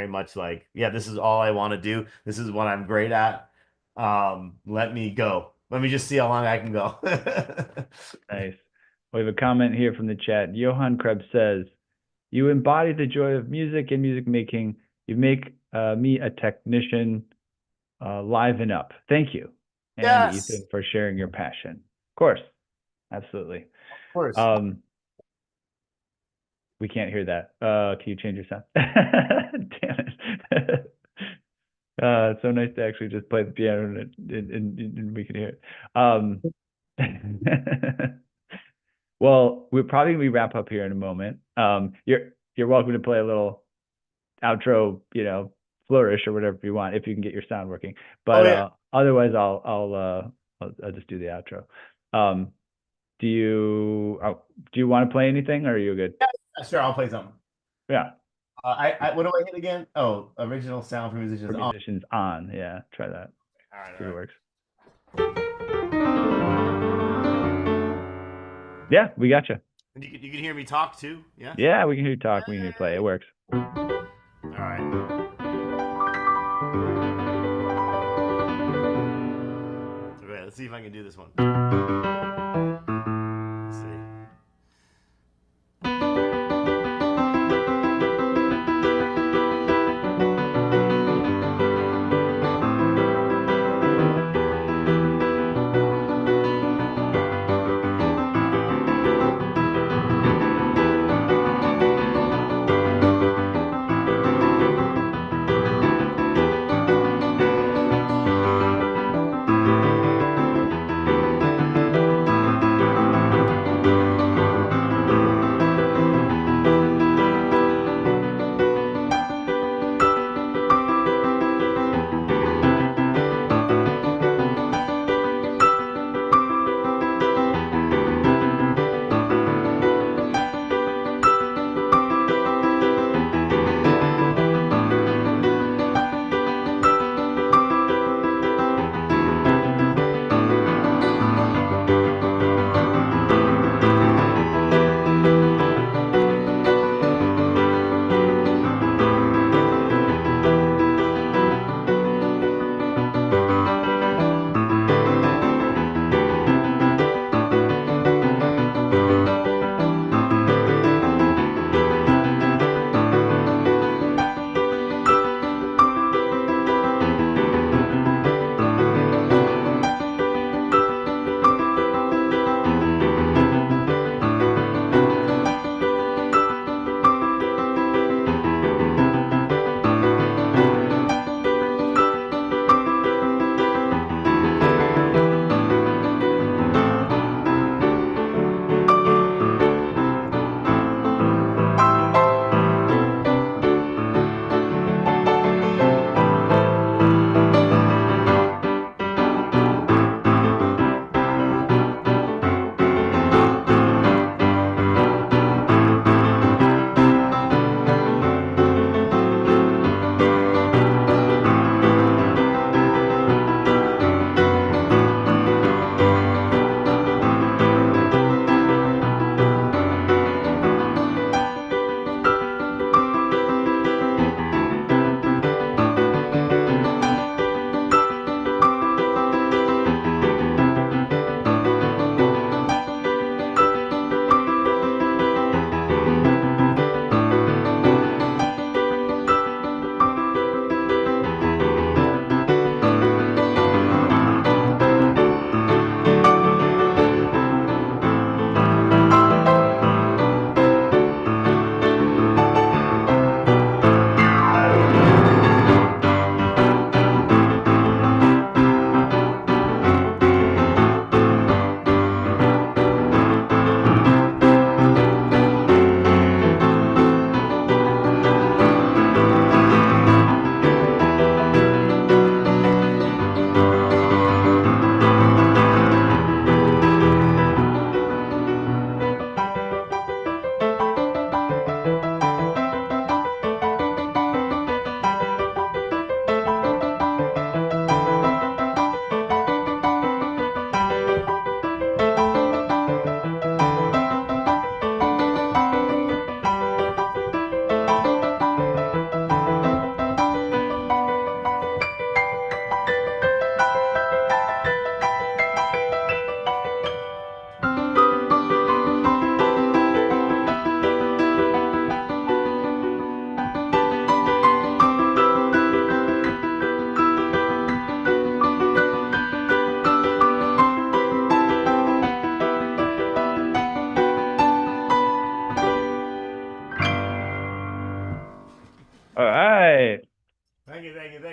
much like, yeah, this is all I want to do. This is what I'm great at. Let me go. Let me just see how long I can go. Nice. We have a comment here from the chat. Johan Krebs says, "You embody the joy of music and music making. You make me a technician liven up. Thank you." And Yes, Ethan for sharing your passion. Of course. Absolutely. of course. Um, we can't hear that. Can you change your sound? Damn it. It's so nice to actually just play the piano and we can hear it. Well, we'll probably wrap up here in a moment. You're welcome to play a little outro, flourish or whatever you want if you can get your sound working. But Yeah. otherwise, I'll just do the outro. Do you want to play anything, or are you good? Yeah, sure, I'll play something. Yeah, What do I hit again? Oh, original sound for musicians. for musicians on. Yeah, try that. All right, See if all it right. works. Yeah, we got you. And you can hear me talk too. Yeah. Yeah, we can hear you talk. We can hear you play. It works. All right. Okay, let's see if I can do this one. Let's see.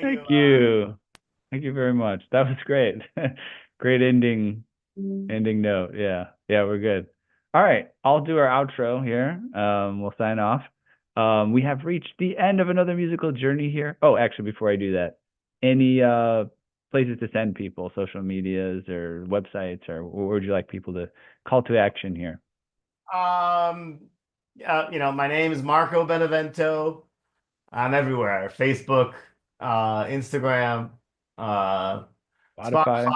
Thank you. Thank you very much. That was great. Great ending note. Yeah. Yeah, we're good. All right. I'll do our outro here. We'll sign off. We have reached the end of another musical journey here. Oh, actually, before I do that, any places to send people, social medias or websites, or where would you like people to call to action here? My name is Marco Benevento. I'm everywhere. Facebook, Instagram, uh, Spotify,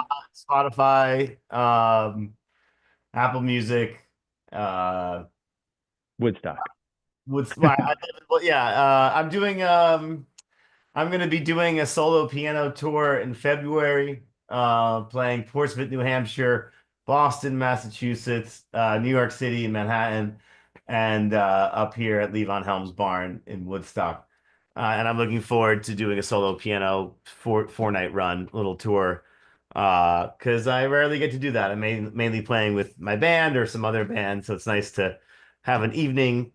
Spotify, Apple Music, uh, Woodstock. yeah, I'm going to be doing a solo piano tour in February, playing Portsmouth, New Hampshire, Boston, Massachusetts, New York City, Manhattan, and up here at Levon Helms Barn in Woodstock. And I'm looking forward to doing a solo piano four-night run, little tour, because I rarely get to do that. I'm mainly playing with my band or some other band, so it's nice to have an evening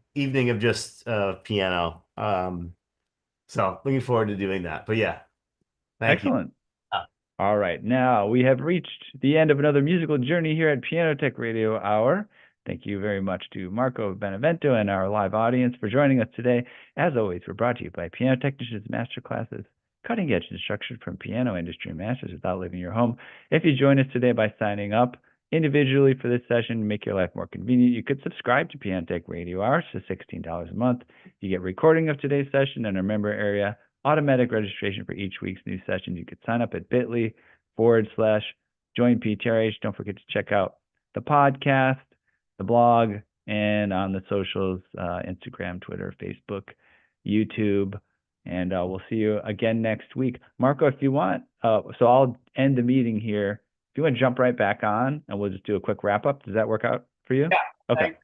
of just piano. So looking forward to doing that. But yeah, thank you. Excellent. Uh, All right, now we have reached the end of another musical journey here at Piano Tech Radio Hour. Thank you very much to Marco Benevento and our live audience for joining us today. As always, we're brought to you by Piano Technicians Masterclasses, cutting edge instruction from piano industry masters without leaving your home. If you join us today by signing up individually for this session to make your life more convenient, you could subscribe to Piano Tech Radio Hour for $16 a month. You get recording of today's session in our member area, automatic registration for each week's new session. You could sign up at bit.ly/join PTRH. Don't forget to check out the podcast, the blog, and on the socials, Instagram, Twitter, Facebook, YouTube. And we'll see you again next week. Marco, if you want, so I'll end the meeting here. If you want to jump right back on, and we'll just do a quick wrap up. Does that work out for you? yeah. Okay.